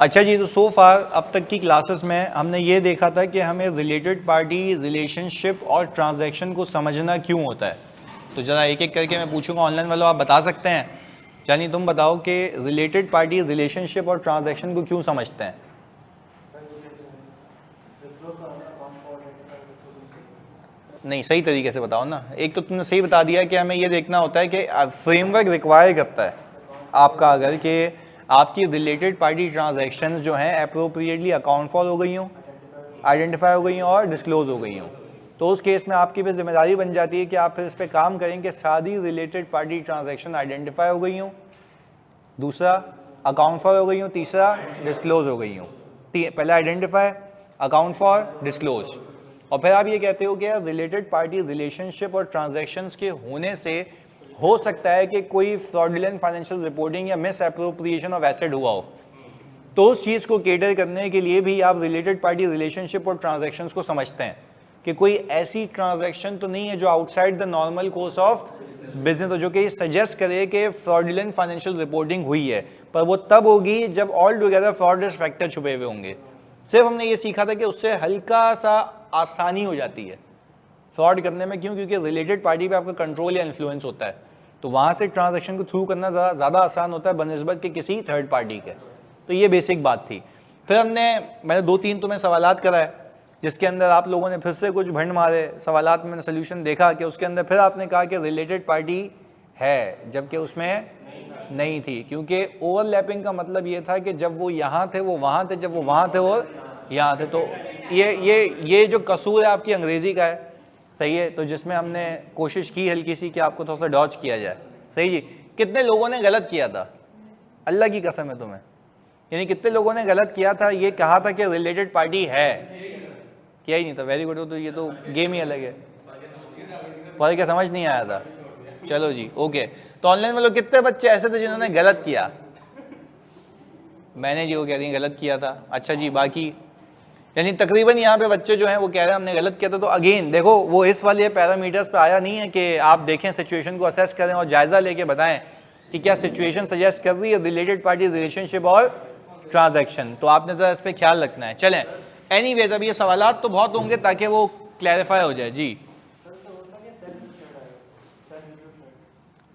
अच्छा जी, तो सो फार अब तक की क्लासेस में हमने ये देखा था कि हमें रिलेटेड पार्टी रिलेशनशिप और ट्रांजैक्शन को समझना क्यों होता है। तो ज़रा एक एक करके मैं पूछूंगा, ऑनलाइन वालों आप बता सकते हैं। यानी तुम बताओ कि रिलेटेड पार्टी रिलेशनशिप और ट्रांजैक्शन को क्यों समझते हैं। नहीं, सही तरीके से बताओ ना। एक तो तुमने सही बता दिया कि हमें ये देखना होता है कि फ्रेमवर्क रिक्वायर करता है आपका, अगर कि आपकी रिलेटेड पार्टी ट्रांजैक्शंस जो हैं अप्रोप्रिएटली अकाउंट फॉर हो गई हों, आइडेंटिफाई हो गई हों और डिस्क्लोज हो गई हों, तो उस केस में आपकी भी जिम्मेदारी बन जाती है कि आप फिर इस पर काम करें कि सारी रिलेटेड पार्टी ट्रांजैक्शन आइडेंटिफाई हो गई हों, दूसरा अकाउंट फॉर हो गई हों, तीसरा डिस्क्लोज हो गई हों। पहले आइडेंटिफाई, अकाउंट फॉर, डिस्क्लोज, और फिर आप ये कहते हो कि रिलेटेड पार्टी रिलेशनशिप और ट्रांजैक्शंस के होने से हो सकता है कि कोई फ्रॉडुलेंट फाइनेंशियल रिपोर्टिंग या मिस एप्रोप्रिएशन ऑफ एसेट हुआ हो। तो उस चीज़ को केटर करने के लिए भी आप रिलेटेड पार्टी रिलेशनशिप और ट्रांजैक्शंस को समझते हैं कि कोई ऐसी ट्रांजैक्शन तो नहीं है जो outside the normal course of business हो, जो कि सजेस्ट करे कि फ्रॉडुलेंट फाइनेंशियल रिपोर्टिंग हुई है, पर वो तब होगी जब ऑल टुगेदर फ्रॉड फैक्टर छुपे हुए होंगे। सिर्फ हमने ये सीखा था कि उससे हल्का सा आसानी हो जाती है फ्रॉड करने में। क्यों? क्योंकि रिलेटेड पार्टी पे आपका कंट्रोल या इन्फ्लुएंस होता है, तो वहाँ से ट्रांजैक्शन को थ्रू करना ज़्यादा आसान होता है बनस्बत के किसी थर्ड पार्टी के। तो ये बेसिक बात थी। फिर मैंने 2-3 तुम्हें सवालात कराए, जिसके अंदर आप लोगों ने फिर से कुछ भंड मारे सवालात में। मैंने सोल्यूशन देखा कि उसके अंदर फिर आपने कहा कि रिलेटेड पार्टी है, जबकि उसमें नहीं थी, क्योंकि ओवरलैपिंग का मतलब ये था कि जब वो यहाँ थे वो वहाँ थे, जब वो वहाँ थे वो यहाँ थे। तो ये जो कसूर है आपकी अंग्रेज़ी का है, सही है, तो जिसमें हमने कोशिश की हल्की सी कि आपको थोड़ा सा डॉज किया जाए। सही जी। कितने लोगों ने गलत किया था, अल्लाह की कसम है तुम्हें, यानी कितने लोगों ने गलत किया था, ये कहा था कि रिलेटेड पार्टी है, किया ही नहीं था। Very good. तो ये तो गेम ही अलग है, पर क्या समझ नहीं आया था। चलो जी, ओके। तो ऑनलाइन में लोग कितने बच्चे ऐसे थे जिन्होंने गलत किया? मैंने जी वो कह रही गलत किया था। अच्छा जी, बाकी यानी तकरीबन यहाँ पे बच्चे जो हैं वो कह रहे हैं हमने गलत किया था। तो अगेन देखो, वो इस वाले पैरामीटर्स पे आया नहीं है कि आप देखें सिचुएशन को असेस करें और जायजा लेके बताएं कि क्या सिचुएशन सजेस्ट कर रही है रिलेटेड पार्टी रिलेशनशिप और ट्रांजैक्शन। तो आपने जरा इस पर ख्याल रखना है। चलें, एनीवेज अब ये सवालात तो बहुत होंगे ताकि वो क्लैरिफाई हो जाए। जी,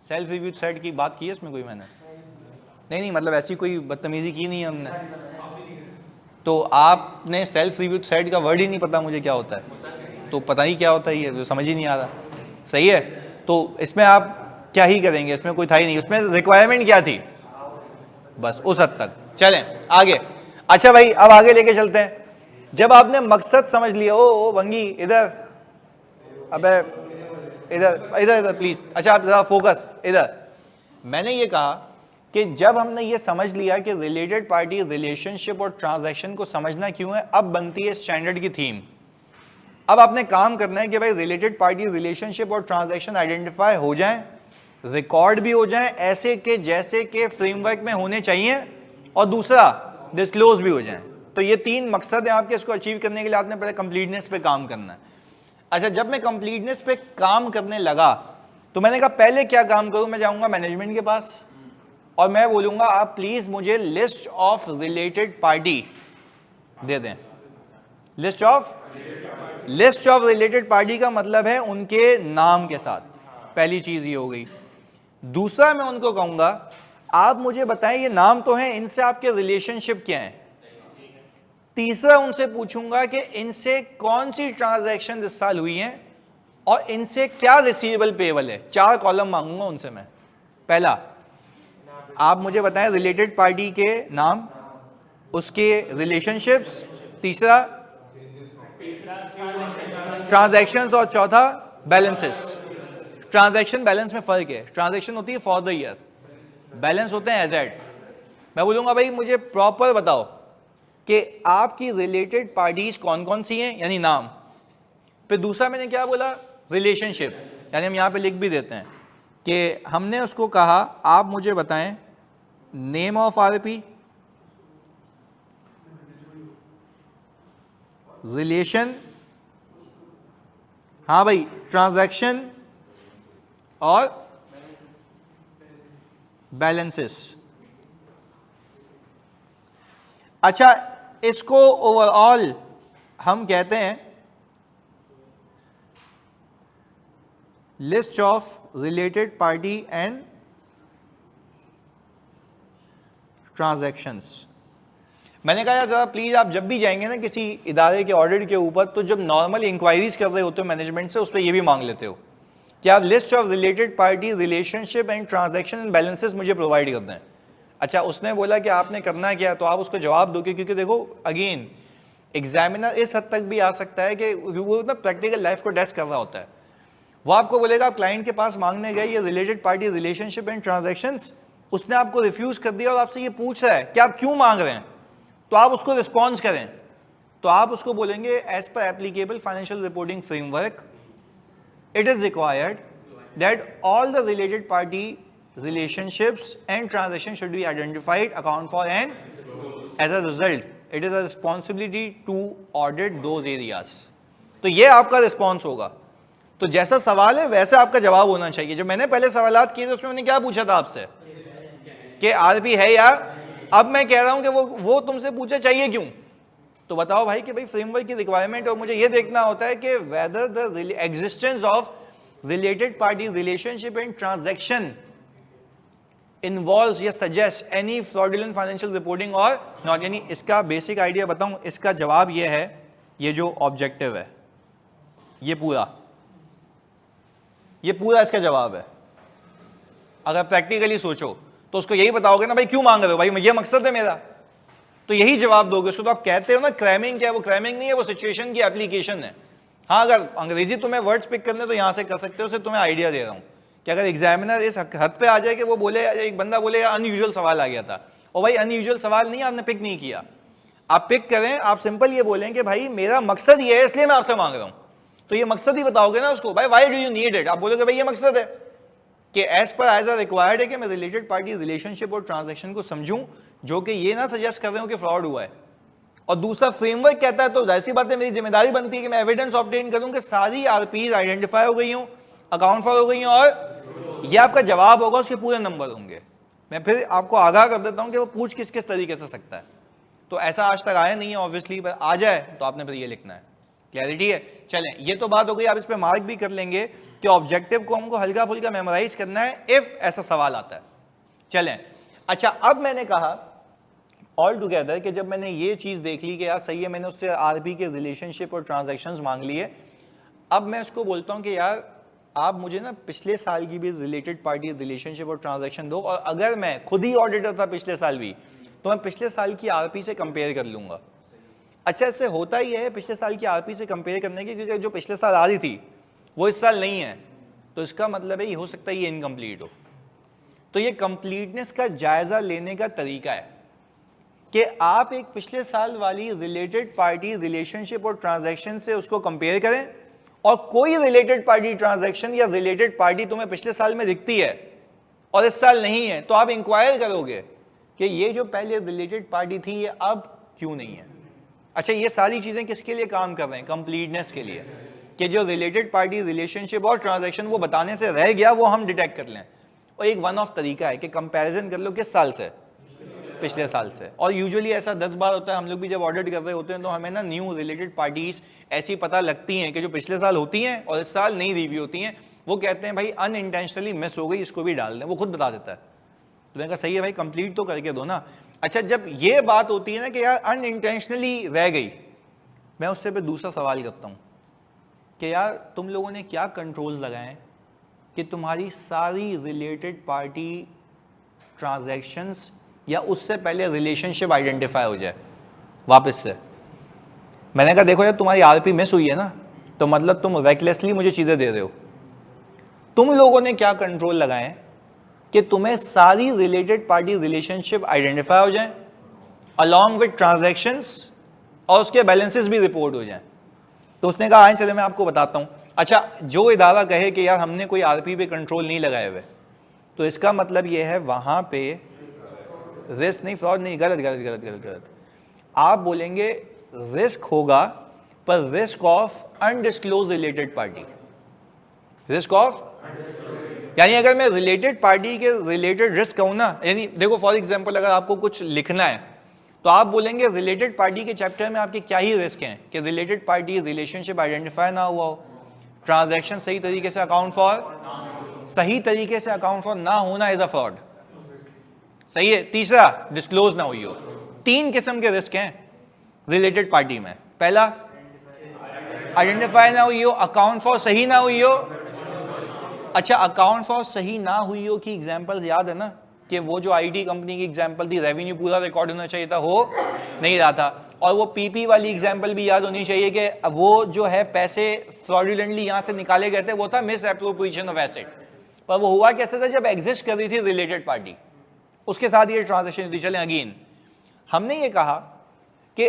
सेल्फ रिव्यू थ्रेड की बात की है इसमें कोई? मैंने नहीं, मतलब ऐसी कोई बदतमीजी की नहीं है हमने। तो आपने सेल्फ रिव्यू थ्रेड का वर्ड ही नहीं पता मुझे क्या होता है, तो पता ही क्या होता है ये, जो समझ ही नहीं आ रहा। सही है, तो इसमें आप क्या ही करेंगे, इसमें कोई था ही नहीं। उसमें रिक्वायरमेंट क्या थी, बस उस हद तक। चलें आगे। अच्छा भाई, अब आगे लेके चलते हैं। जब आपने मकसद समझ लिया, ओ भंगी इधर, अबे इधर इधर इधर प्लीज। अच्छा आप जरा फोकस इधर। मैंने ये कहा कि जब हमने ये समझ लिया कि रिलेटेड पार्टी रिलेशनशिप और ट्रांजैक्शन को समझना क्यों है, अब बनती है स्टैंडर्ड की थीम। अब आपने काम करना है कि भाई रिलेटेड पार्टी रिलेशनशिप और ट्रांजैक्शन आइडेंटिफाई हो जाएं, रिकॉर्ड भी हो जाएं ऐसे के जैसे के फ्रेमवर्क में होने चाहिए, और दूसरा डिस्क्लोज भी हो जाएं। तो ये 3 मकसद है आपके। इसको अचीव करने के लिए आपने पहले कंप्लीटनेस पे काम करना है। अच्छा, जब मैं कंप्लीटनेस पे काम करने लगा तो मैंने कहा पहले क्या काम करूं, मैं जाऊंगा मैनेजमेंट के पास और मैं बोलूंगा आप प्लीज मुझे लिस्ट ऑफ रिलेटेड पार्टी दे दें। लिस्ट ऑफ रिलेटेड पार्टी का मतलब है उनके नाम के साथ। पहली चीज ये हो गई। दूसरा, मैं उनको कहूंगा आप मुझे बताएं ये नाम तो हैं, इनसे आपके रिलेशनशिप क्या है। तीसरा, उनसे पूछूंगा कि इनसे कौन सी ट्रांजैक्शन इस साल हुई हैं और इनसे क्या रिसीवेबल पेबल है। 4 कॉलम मांगूंगा उनसे मैं। पहला, आप मुझे बताएं रिलेटेड पार्टी के नाम, उसके रिलेशनशिप्स, तीसरा ट्रांजैक्शंस, और चौथा बैलेंसेस। ट्रांजैक्शन बैलेंस में फर्क है। ट्रांजैक्शन होती है फॉर द ईयर, बैलेंस होते हैं एज एट। मैं बोलूंगा भाई मुझे प्रॉपर बताओ कि आपकी रिलेटेड पार्टीज कौन कौन सी हैं, यानी नाम। फिर दूसरा मैंने क्या बोला, रिलेशनशिप, यानी हम यहां पे लिख भी देते हैं कि हमने उसको कहा आप मुझे बताएं नेम ऑफ आरपी, रिलेशन, हाँ भाई, ट्रांजैक्शन और बैलेंसेस। अच्छा, इसको ओवरऑल हम कहते हैं list of related party and transactions. मैंने कहा यार जरा प्लीज आप जब भी जाएंगे ना किसी इदारे के ऑडिट के ऊपर, तो जब नॉर्मल इंक्वायरीज कर रहे होते हो मैनेजमेंट से, उस पर ये भी मांग लेते हो कि आप list of related party, relationship and transaction and balances मुझे प्रोवाइड कर दें। अच्छा, उसने बोला कि आपने करना क्या, तो आप उसको जवाब दोगे, क्योंकि देखो अगेन एग्जामिनर इस हद तक भी आ सकता है कि वो ना प्रैक्टिकल लाइफ को टेस्ट कर रहा होता है। वो आपको बोलेगा आप क्लाइंट के पास मांगने गए ये related party, relationship and transactions, उसने आपको रिफ्यूज कर दिया और आपसे ये पूछ रहा है कि आप क्यों मांग रहे हैं, तो आप उसको रिस्पॉन्स करें। तो आप उसको बोलेंगे as per applicable financial reporting framework it is required that all the related party relationships and transactions should be identified, account for, and as a result it is a responsibility to audit those areas। तो ये आपका response होगा। तो जैसा सवाल है वैसे आपका जवाब होना चाहिए। जब मैंने पहले सवालात किए थे उसमें मैंने क्या पूछा था आपसे कि आरपी है या, अब मैं कह रहा हूं कि वो तुमसे पूछा चाहिए क्यों, तो बताओ भाई कि भाई फ्रेमवर्क की रिक्वायरमेंट, और मुझे ये देखना होता है कि whether the existence of related party, relationship and transaction involves या suggest any fraudulent financial reporting और नॉट। यानी इसका बेसिक आइडिया बताऊं, इसका जवाब ये है, ये जो ऑब्जेक्टिव है ये पूरा इसका जवाब है। अगर प्रैक्टिकली सोचो तो उसको यही बताओगे ना भाई क्यों मांग रहे हो, भाई ये मकसद है मेरा, तो यही जवाब दोगे उसको। तो आप कहते हो ना क्रैमिंग क्या है, वो क्रैमिंग नहीं है, वो सिचुएशन की एप्लीकेशन है। हाँ, अगर अंग्रेजी तुम्हें वर्ड्स पिक करने तो यहां से कर सकते हो, उससे तुम्हें आइडिया दे रहा हूं कि अगर एग्जामिनर इस हद पे आ जाए कि वो बोले, एक बंदा बोले अनयूजुअल सवाल आ गया था, और भाई अनयूजुअल सवाल नहीं आपने पिक नहीं किया, आप पिक करें, आप सिंपल ये बोलें कि भाई मेरा मकसद ये है इसलिए मैं आपसे मांग रहा हूं, तो ये मकसद ही बताओगे ना उसको, भाई why do you need it, आप बोलोगे भाई ये मकसद है कि as per as a required है कि मैं रिलेटेड पार्टी, रिलेशनशिप और ट्रांजैक्शन को समझूं, जो कि ये ना सजेस्ट कर रहे हो कि फ्रॉड हुआ है। और दूसरा फ्रेमवर्क कहता है, तो जाहिर सी बात है मेरी जिम्मेदारी बनती है कि मैं एविडेंस ऑब्टेन करूं कि सारी आरपीज आइडेंटिफाई हो गई हूं, अकाउंट फॉर हो गई हूं, और ये आपका जवाब होगा, उसके पूरे नंबर होंगे। मैं फिर आपको आगाह कर देता हूं कि वो पूछ किस किस तरीके से सकता है। तो ऐसा आज तक आया नहीं है ऑब्वियसली, पर आ जाए तो आपने फिर ये लिखना है। क्लैरिटी है? चलें, ये तो बात हो गई, आप इस पर मार्क भी कर लेंगे कि ऑब्जेक्टिव को हमको हल्का फुल्का मेमोराइज करना है इफ ऐसा सवाल आता है। चलें, अच्छा अब मैंने कहा ऑल टुगेदर कि जब मैंने ये चीज देख ली कि यार सही है, मैंने उससे आरपी के रिलेशनशिप और ट्रांजैक्शंस मांग लिए, अब मैं उसको बोलता हूं कि यार आप मुझे ना पिछले साल की भी रिलेटेड पार्टी, रिलेशनशिप और ट्रांजैक्शन दो, और अगर मैं खुद ही ऑडिटर था पिछले साल भी, तो मैं पिछले साल की आरपी से कंपेयर कर लूंगा। अच्छा, इससे होता ही है पिछले साल की आरपी से कंपेयर करने की, क्योंकि जो पिछले साल आ रही थी वो इस साल नहीं है, तो इसका मतलब है ये हो सकता है ये इनकम्प्लीट हो। तो ये कंप्लीटनेस का जायजा लेने का तरीका है कि आप एक पिछले साल वाली रिलेटेड पार्टी, रिलेशनशिप और ट्रांजैक्शन से उसको कंपेयर करें, और कोई रिलेटेड पार्टी, ट्रांजैक्शन या रिलेटेड पार्टी तुम्हें पिछले साल में दिखती है और इस साल नहीं है, तो आप इंक्वायर करोगे कि ये जो पहले रिलेटेड पार्टी थी ये अब क्यों नहीं है। अच्छा, ये सारी चीजें किसके लिए काम कर रहे हैं? कंप्लीटनेस के लिए, कि जो रिलेटेड पार्टी, रिलेशनशिप और ट्रांजैक्शन वो बताने से रह गया वो हम डिटेक्ट कर लें। और एक वन ऑफ तरीका है कि कंपैरिजन कर लो किस साल से, पिछले साल से। और यूजुअली ऐसा 10 बार होता है, हम लोग भी जब ऑडिट कर रहे होते हैं तो हमें ना न्यू रिलेटेड पार्टीज ऐसी पता लगती हैं कि जो पिछले साल होती हैं और इस साल नहीं रिव्यू होती हैं। वो कहते हैं भाई अनइंटेंशनली मिस हो गई, इसको भी डाल दें, वो खुद बता देता है। तो मैंने कहा सही है भाई, कंप्लीट तो करके दो ना। अच्छा, जब ये बात होती है ना कि यार अनइंटेंशनली रह गई, मैं उससे पे दूसरा सवाल करता हूँ कि यार तुम लोगों ने क्या कंट्रोल्स लगाए कि तुम्हारी सारी रिलेटेड पार्टी, ट्रांजैक्शंस या उससे पहले रिलेशनशिप आइडेंटिफाई हो जाए वापस से। मैंने कहा देखो यार तुम्हारी आरपी मिस हुई है ना, तो मतलब तुम रेकलेसली मुझे चीजें दे रहे हो। तुम लोगों ने क्या कंट्रोल लगाए कि तुम्हें सारी रिलेटेड पार्टी, रिलेशनशिप आइडेंटिफाई हो जाए अलॉन्ग विद ट्रांजैक्शंस, और उसके बैलेंसेस भी रिपोर्ट हो जाए। तो उसने कहा आए चले मैं आपको बताता हूं। अच्छा, जो इदारा कहे कि यार हमने कोई आरपी पे कंट्रोल नहीं लगाए हुए, तो इसका मतलब ये है वहां पे रिस्क नहीं, फ्रॉड नहीं, गलत गलत गलत गलत गलत। आप बोलेंगे रिस्क होगा, पर risk of undisclosed related party, risk of, यानी अगर मैं रिलेटेड पार्टी के रिलेटेड रिस्क कहूं ना, यानी देखो फॉर एग्जांपल अगर आपको कुछ लिखना है तो आप बोलेंगे रिलेटेड पार्टी के चैप्टर में आपके क्या ही रिस्क हैं कि रिलेटेड पार्टी रिलेशनशिप आइडेंटिफाई ना हुआ हो, ट्रांजैक्शन सही तरीके से अकाउंट फॉर ना होना इज अ फ्रॉड, सही है। तीसरा, डिस्क्लोज ना हुई हो। 3 किस्म के रिस्क हैं रिलेटेड पार्टी में। पहला, आइडेंटिफाई ना हुई हो, अकाउंट फॉर सही ना हुई हो। अच्छा, अकाउंट फॉर सही ना हुई हो की एग्जांपल्स याद है ना, कि वो जो आईटी कंपनी की एग्जांपल थी, रेवेन्यू पूरा रिकॉर्ड होना चाहिए था, हो नहीं रहा था। और वो पीपी वाली एग्जांपल भी याद होनी चाहिए कि वो जो है पैसे फ्रॉडुलेंटली यहां से निकाले गए थे, वो था मिस एप्रोप्रिएशन ऑफ एसेट। पर वो हुआ कैसे था, जब एग्जिस्ट कर रही थी रिलेटेड पार्टी, उसके साथ ये ट्रांजैक्शन थी। चलें, अगेन हमने ये कहा कि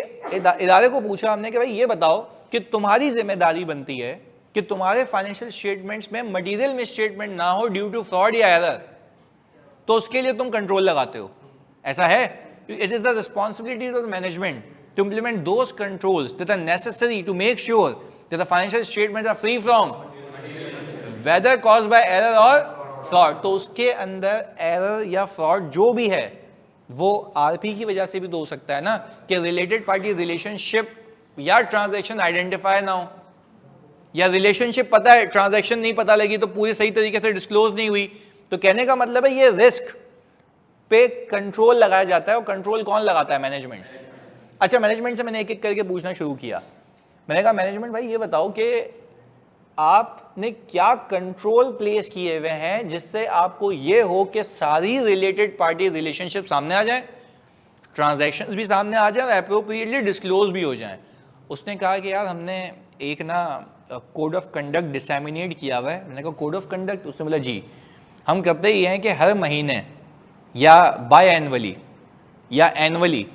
इदारे को पूछा हमने कि भाई ये बताओ कि तुम्हारी जिम्मेदारी बनती है कि तुम्हारे फाइनेंशियल स्टेटमेंट्स में मटेरियल मिसस्टेटमेंट ना हो ड्यू टू फ्रॉड या एरर, तो उसके लिए तुम कंट्रोल लगाते हो, ऐसा है। It is the responsibility of management to implement those controls that are necessary to make sure that the financial statements are free from whether caused by error और फ्रॉड। तो उसके अंदर एरर या फ्रॉड जो भी है वो आरपी की वजह से भी तो हो सकता है ना, कि रिलेटेड पार्टी रिलेशनशिप या ट्रांजैक्शन आइडेंटिफाई ना हो, या रिलेशनशिप पता है ट्रांजैक्शन नहीं पता लगी तो पूरी सही तरीके से डिस्क्लोज नहीं हुई। तो कहने का मतलब है ये रिस्क पे कंट्रोल लगाया जाता है, और कंट्रोल कौन लगाता है, मैनेजमेंट। अच्छा, मैनेजमेंट से मैंने एक एक करके पूछना शुरू किया। मैंने कहा मैनेजमेंट भाई ये बताओ कि आपने क्या कंट्रोल प्लेस किए हुए हैं जिससे आपको ये हो कि सारी रिलेटेड पार्टी रिलेशनशिप सामने आ जाए, ट्रांजैक्शंस भी सामने आ जाए और एप्रोप्रिएटली डिस्क्लोज भी हो जाएं। उसने कहा कि यार हमने एक ना कोड ऑफ कंडक्ट डिसैमिनेट किया हुआ है। मैंने कहा कोड ऑफ कंडक्ट? उसने बोला जी, हम करते ये हैं कि हर महीने या बाय एनुअली या एनुअली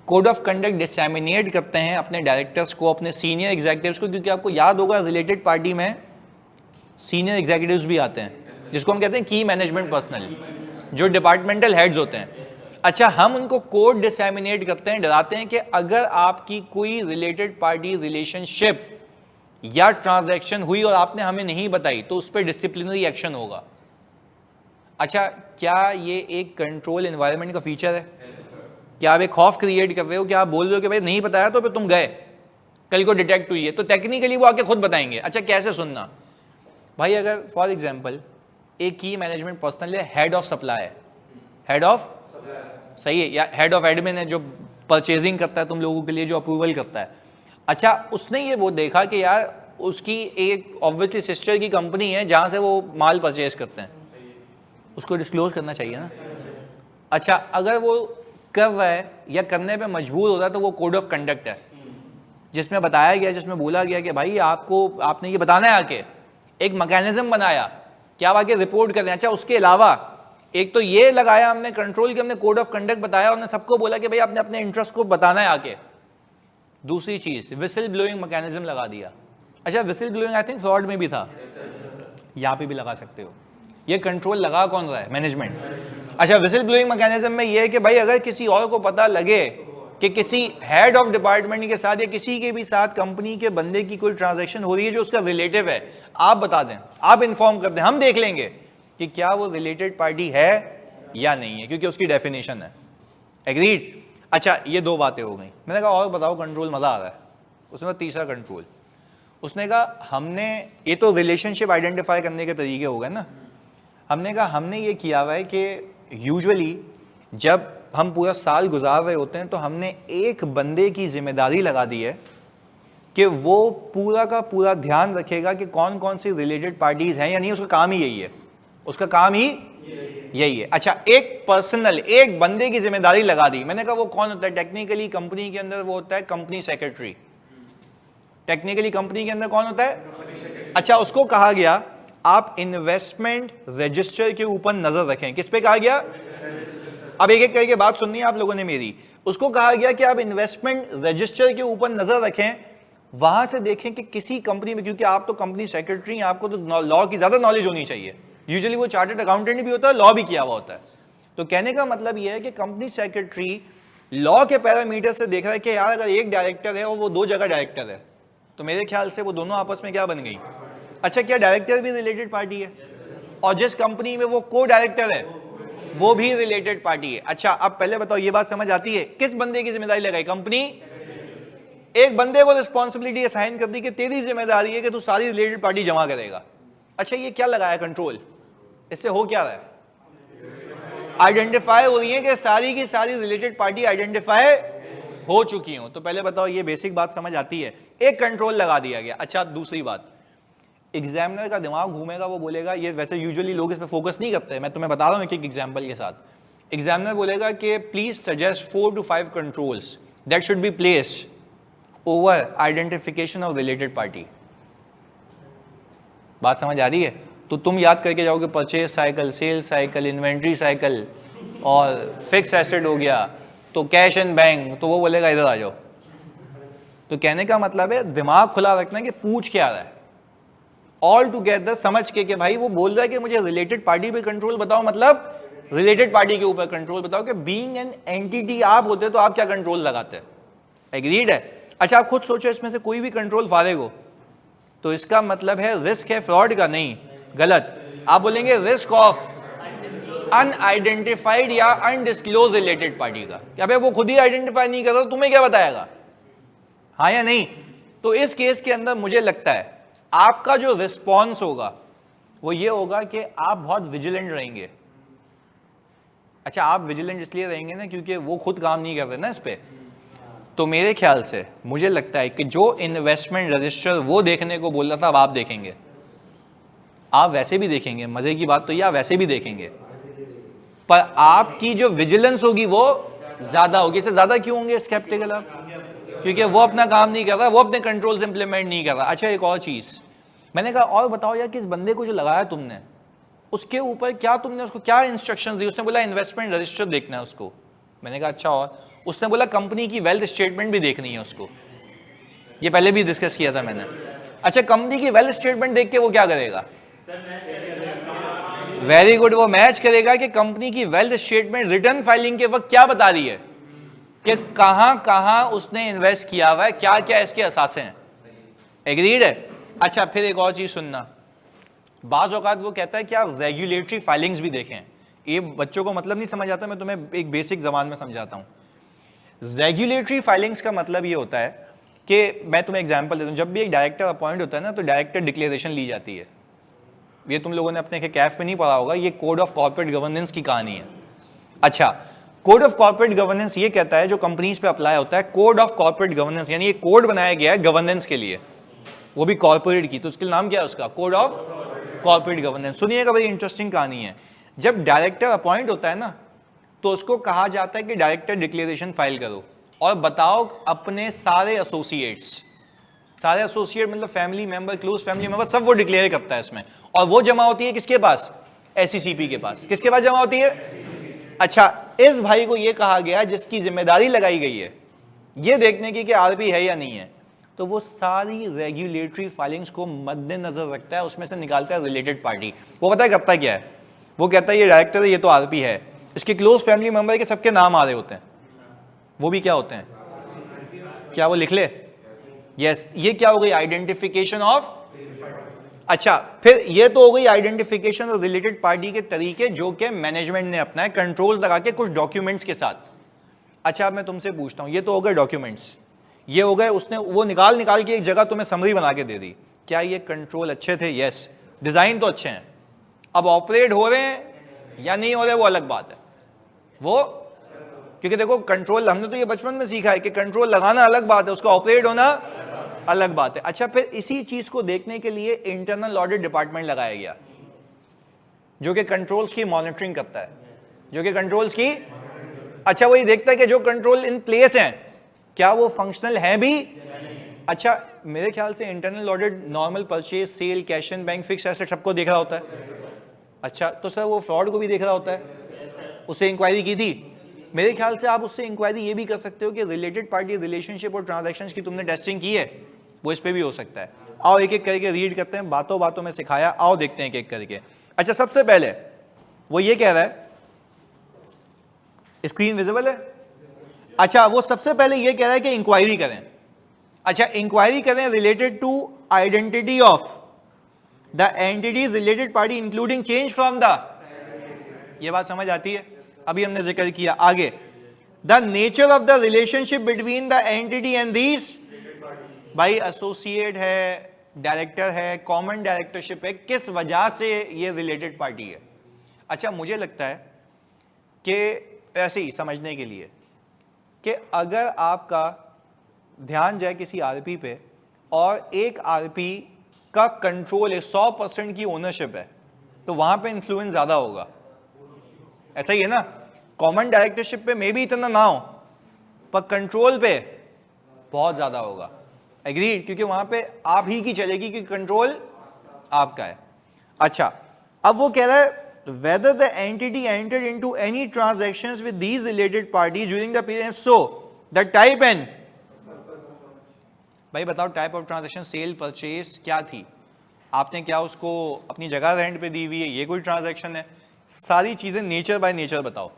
कोड ऑफ कंडक्ट डिसैमिनेट करते हैं अपने डायरेक्टर्स को, अपने सीनियर एग्जीक्यूटिव्स को, क्योंकि आपको याद होगा रिलेटेड पार्टी में सीनियर एग्जीक्यूटिव्स भी आते हैं जिसको हम कहते हैं की मैनेजमेंट पर्सनल, जो डिपार्टमेंटल हेड्स होते हैं। अच्छा, हम उनको कोड डिसैमिनेट करते हैं, डराते हैं कि अगर आपकी कोई रिलेटेड पार्टी रिलेशनशिप या ट्रांजैक्शन हुई और आपने हमें नहीं बताई तो उस पर डिसिप्लिनरी एक्शन होगा। अच्छा, क्या ये एक कंट्रोल एनवायरनमेंट का फीचर है? क्या आप एक खौफ क्रिएट कर रहे हो? क्या आप बोल रहे हो कि भाई नहीं बताया तो फिर तुम गए, कल को डिटेक्ट हुई है तो टेक्निकली वो आके खुद बताएंगे। अच्छा, कैसे सुनना भाई? अगर फॉर एग्जांपल एक की मैनेजमेंट पर्सनल है, हेड ऑफ सप्लाई है, हेड ऑफ सही है, या हेड ऑफ एडमिन है जो परचेजिंग करता है तुम लोगों के लिए, जो अप्रूवल करता है। अच्छा, उसने ये वो देखा कि यार उसकी एक ऑब्वियसली सिस्टर की कंपनी है जहां से वो माल परचेज करते हैं, उसको डिस्क्लोज करना चाहिए ना। अच्छा, अगर वो कर रहा है या करने पे मजबूर हो रहा है तो वो कोड ऑफ कंडक्ट है जिसमें बताया गया, जिसमें बोला गया कि भाई आपने ये बताना है, आके एक मैकेनिज्म बनाया कि आप आके रिपोर्ट कर रहे हैं। अच्छा, उसके अलावा एक तो ये लगाया हमने कंट्रोल की, हमने कोड ऑफ कंडक्ट बताया, हमने सबको बोला कि भाई आपने अपने इंटरेस्ट को बताना है आके। दूसरी चीज, विसिल ब्लोइंग मैकेनिज्म लगा दिया। अच्छा, whistle blowing I think fraud में भी था, यहाँ पे भी लगा सकते हो। ये कंट्रोल लगा कौन रहा है? मैनेजमेंट। अच्छा, विसिल ब्लोइंग मैकेनिज्म में ये है कि भाई अगर किसी और को पता लगे कि किसी हेड ऑफ डिपार्टमेंट के साथ या किसी के भी साथ कंपनी के बंदे की कोई ट्रांजैक्शन हो रही है जो उसका रिलेटिव है, आप बता दें, आप इन्फॉर्म कर दें, हम देख लेंगे कि क्या वो रिलेटेड पार्टी है या नहीं है, क्योंकि उसकी डेफिनेशन है। एग्रीड? अच्छा, ये 2 बातें हो गई। मैंने कहा और बताओ कंट्रोल, मजा आ रहा है। उसने कहा तीसरा कंट्रोल, उसने कहा हमने, ये तो रिलेशनशिप आइडेंटिफाई करने के तरीके हो गए ना। हमने कहा हमने ये किया हुआ है कि यूजुअली जब हम पूरा साल गुजार रहे होते हैं तो हमने एक बंदे की जिम्मेदारी लगा दी है कि वो पूरा का पूरा ध्यान रखेगा कि कौन कौन सी रिलेटेड पार्टीज हैं या नहीं। उसका काम ही यही है, उसका काम ही यही है। अच्छा, एक पर्सनल, एक बंदे की जिम्मेदारी लगा दी। मैंने कहा वो कौन होता है? टेक्निकली कंपनी के अंदर वो होता है कंपनी सेक्रेटरी। टेक्निकली कंपनी के अंदर कौन होता है? अच्छा, उसको कहा गया आप इन्वेस्टमेंट रजिस्टर के ऊपर नजर रखें। किस पे कहा गया? अब एक एक करके बात सुननी है आप लोगों ने मेरी। उसको कहा गया कि आप इन्वेस्टमेंट रजिस्टर के ऊपर नजर रखें, वहां से देखें कि किसी कंपनी में, क्योंकि आप तो कंपनी सेक्रेटरी हैं, आपको तो लॉ की ज्यादा नॉलेज होनी चाहिए। यूजुअली वो चार्टर्ड अकाउंटेंट भी होता है, लॉ भी किया हुआ होता है। तो कहने का मतलब यह है कि कंपनी सेक्रेटरी लॉ के पैरामीटर से देख रहा है कि यार अगर एक डायरेक्टर है और वो 2 जगह डायरेक्टर है तो मेरे ख्याल से वो दोनों आपस में क्या बन गई? अच्छा, क्या डायरेक्टर भी रिलेटेड पार्टी है? और जिस कंपनी में वो को डायरेक्टर है वो भी रिलेटेड पार्टी है। अच्छा अब पहले बताओ ये बात समझ आती है, किस बंदे की जिम्मेदारी लगाई? कंपनी। एक बंदे को रिस्पॉन्सिबिलिटी असाइन कर दी कि तेरी जिम्मेदारी है कि तू सारी रिलेटेड पार्टी जमा करेगा। अच्छा ये क्या लगाया कंट्रोल, इससे हो क्या रहा है? आइडेंटिफाई हो रही है कि सारी की सारी रिलेटेड पार्टी आइडेंटिफाई हो चुकी हो। तो पहले बताओ ये बेसिक बात समझ आती है, एक कंट्रोल लगा दिया गया। अच्छा दूसरी बात, एग्जामिनर का दिमाग घूमेगा, वो बोलेगा, ये वैसे यूजुअली लोग इस पे फोकस नहीं करते, मैं तुम्हें बता रहा हूं एक एग्जांपल के साथ। एग्जामिनर बोलेगा कि please suggest 4 to 5 controls that should be placed over identification of related party. बात समझ आ रही है? तो तुम याद करके जाओगे purchase cycle, sales cycle, inventory cycle और फिक्स एसेट हो गया, तो कैश एंड बैंक, तो वो बोलेगा इधर आ जाओ। तो कहने का मतलब है दिमाग खुला रखना कि पूछ क्या रहा है, ऑल टुगेदर समझ के कि भाई वो बोल रहा है कि मुझे रिलेटेड पार्टी पे कंट्रोल बताओ, मतलब रिलेटेड पार्टी के ऊपर कंट्रोल बताओ कि बीइंग एन एंटिटी आप होते तो आप क्या कंट्रोल लगाते? एग्रीड है? अच्छा आप खुद सोचो इसमें से कोई भी कंट्रोल फारेग हो तो इसका मतलब है रिस्क है फ्रॉड का, नहीं, गलत। आप बोलेंगे रिस्क ऑफ अनआइडेंटिफाइड या अनडिस्क्लोज रिलेटेड पार्टी का। क्या भाई वो खुद ही आइडेंटिफाई नहीं कर रहा तो तुम्हें क्या बताएगा? हाँ या नहीं? तो इस केस के अंदर मुझे लगता है आपका जो रिस्पॉन्स होगा वो ये होगा कि आप बहुत विजिलेंट रहेंगे। अच्छा आप विजिलेंट इसलिए रहेंगे ना क्योंकि वो खुद काम नहीं कर रहे ना इस पे। तो मेरे ख्याल से मुझे लगता है कि जो इन्वेस्टमेंट रजिस्टर वो देखने को बोल रहा था अब आप देखेंगे, आप वैसे भी देखेंगे। मजे की बात तो ये आप वैसे भी देखेंगे, पर आपकी जो विजिलेंस होगी वो ज्यादा होगी। इससे ज्यादा क्यों होंगे स्केप्टिकल आप? क्योंकि वो अपना काम नहीं कर रहा, वो अपने कंट्रोल्स इंप्लीमेंट नहीं कर रहा। अच्छा एक और चीज मैंने कहा, और बताओ यार किस बंदे को जो लगाया तुमने उसके ऊपर क्या तुमने उसको क्या इंस्ट्रक्शंस दी? उसने बोला इन्वेस्टमेंट रजिस्टर देखना है उसको। मैंने कहा अच्छा, और उसने बोला कंपनी की वेल्थ स्टेटमेंट भी देखनी है उसको। ये पहले भी डिस्कस किया था मैंने। अच्छा कंपनी की वेल्थ स्टेटमेंट देख के वो क्या करेगा? वेरी गुड, वो मैच करेगा कि कंपनी की वेल्थ स्टेटमेंट रिटर्न फाइलिंग के वक्त क्या बता रही है कि कहां कहां उसने इन्वेस्ट किया हुआ है, क्या क्या इसके असासे हैं। एग्रीड है? अच्छा फिर एक और चीज सुनना, बाज औकात वो कहता है कि आप रेगुलेटरी फाइलिंग्स भी देखें। ये बच्चों को मतलब नहीं समझ आता, मैं तुम्हें एक बेसिक जबान में समझाता हूं। रेगुलेटरी फाइलिंग्स का मतलब ये होता है कि मैं तुम्हें एग्जांपल देता हूं, जब भी एक डायरेक्टर अपॉइंट होता है ना तो डायरेक्टर डिक्लेरेशन ली जाती है। ये तुम लोगों ने अपने कैफ पे नहीं पढ़ा होगा, ये कोड ऑफ कॉर्पोरेट गवर्नेंस की कहानी है। अच्छा कोड ऑफ कॉर्पोरेट गवर्नेंस ये कहता है, जो कंपनीज पे अप्लाई होता है, कोड ऑफ कॉर्पोरेट गवर्नेंस, यानी ये कोड बनाया गया है गवर्नेंस के लिए, वो भी कॉर्पोरेट की, तो उसके नाम क्या है उसका? Code of corporate governance. सुनिएगा बड़ी इंटरेस्टिंग कहानी है। जब डायरेक्टर अपॉइंट होता है ना तो उसको कहा जाता है कि डायरेक्टर डिक्लेरेशन फाइल करो और बताओ अपने सारे एसोसिएट्स, सारे एसोसिएट मतलब family member, close family member, सब वो डिक्लेयर करता है इसमें, और वो जमा होती है किसके पास? एसईसीपी के पास। किसके पास जमा होती है? अच्छा इस भाई को ये कहा गया जिसकी जिम्मेदारी लगाई गई है ये देखने की कि आरपी है या नहीं है, तो वो सारी रेगुलेटरी फाइलिंग्स को मद्देनजर रखता है, उसमें से निकालता है रिलेटेड पार्टी। वो पता है करता क्या है? वो कहता है ये डायरेक्टर है, ये तो आरपी है, इसके क्लोज फैमिली मेंबर के सबके नाम आ रहे होते हैं, वो भी क्या होते हैं? क्या वो लिख ले? यस, ये क्या हो गई? Identification of. अच्छा फिर ये तो हो गई आइडेंटिफिकेशन और रिलेटेड पार्टी के तरीके जो कि मैनेजमेंट ने अपनाए कंट्रोल्स लगा के कुछ डॉक्यूमेंट्स के साथ। अच्छा अब मैं तुमसे पूछता हूं, ये तो हो गए डॉक्यूमेंट्स, ये हो गए, उसने वो निकाल के एक जगह तुम्हें समरी बना के दे दी। क्या ये कंट्रोल अच्छे थे? यस, डिजाइन तो अच्छे हैं। अब ऑपरेट हो रहे हैं या नहीं हो रहे वो अलग बात है। वो क्योंकि देखो कंट्रोल हमने तो ये बचपन में सीखा है कि कंट्रोल लगाना अलग बात है, उसका ऑपरेट होना अलग बात है। अच्छा फिर इसी चीज को देखने के लिए इंटरनल ऑडिट डिपार्टमेंट लगाया गया जो कि कंट्रोल्स की मॉनिटरिंग करता है, जो कि कंट्रोल्स की, अच्छा वो ये देखता है कि जो कंट्रोल इन प्लेस हैं क्या वो फंक्शनल है भी। अच्छा मेरे ख्याल से internal audit normal purchase, sale, cash and bank, fix asset सबको देख रहा होता है। अच्छा तो सर वो फ्रॉड को भी देख रहा होता है, उससे इंक्वायरी की थी। मेरे ख्याल से आप उससे इंक्वायरी ये भी कर सकते हो कि रिलेटेड पार्टी रिलेशनशिप और ट्रांजैक्शंस की तुमने टेस्टिंग की है, वो इस पे भी हो सकता है। आओ एक एक करके रीड करते हैं, बातों बातों में सिखाया, आओ देखते हैं एक एक करके। अच्छा सबसे पहले वो ये कह रहा है, स्क्रीन विजिबल है? अच्छा वो सबसे पहले ये कह रहा है कि इंक्वायरी करें। अच्छा इंक्वायरी करें related to identity of the entities related party including change from the, ये बात समझ आती है? अभी हमने जिक्र किया आगे, the nature of the relationship between the entity and these, भाई एसोसिएट है, डायरेक्टर है, कॉमन डायरेक्टरशिप है, किस वजह से ये रिलेटेड पार्टी है। अच्छा मुझे लगता है कि ऐसे ही समझने के लिए कि अगर आपका ध्यान जाए किसी आरपी पे और एक आरपी का कंट्रोल है, 100% की ओनरशिप है, तो वहां पे इन्फ्लुएंस ज्यादा होगा। ऐसा ही है ना, कॉमन डायरेक्टरशिप पे मे भी इतना ना हो पर कंट्रोल पे बहुत ज्यादा होगा। एग्रीड? क्योंकि वहां पे आप ही की चलेगी कि कंट्रोल आपका है। अच्छा अब वो कह रहा है whether the entity entered into any transactions with these related parties during the period, so the type and, भाई बताओ type of transaction, cell purchase क्या थी, आपने क्या उसको अपनी जगह रेंट पे दी हुई है, ये कोई ट्रांजैक्शन है, सारी चीजें नेचर बाय नेचर बताओ।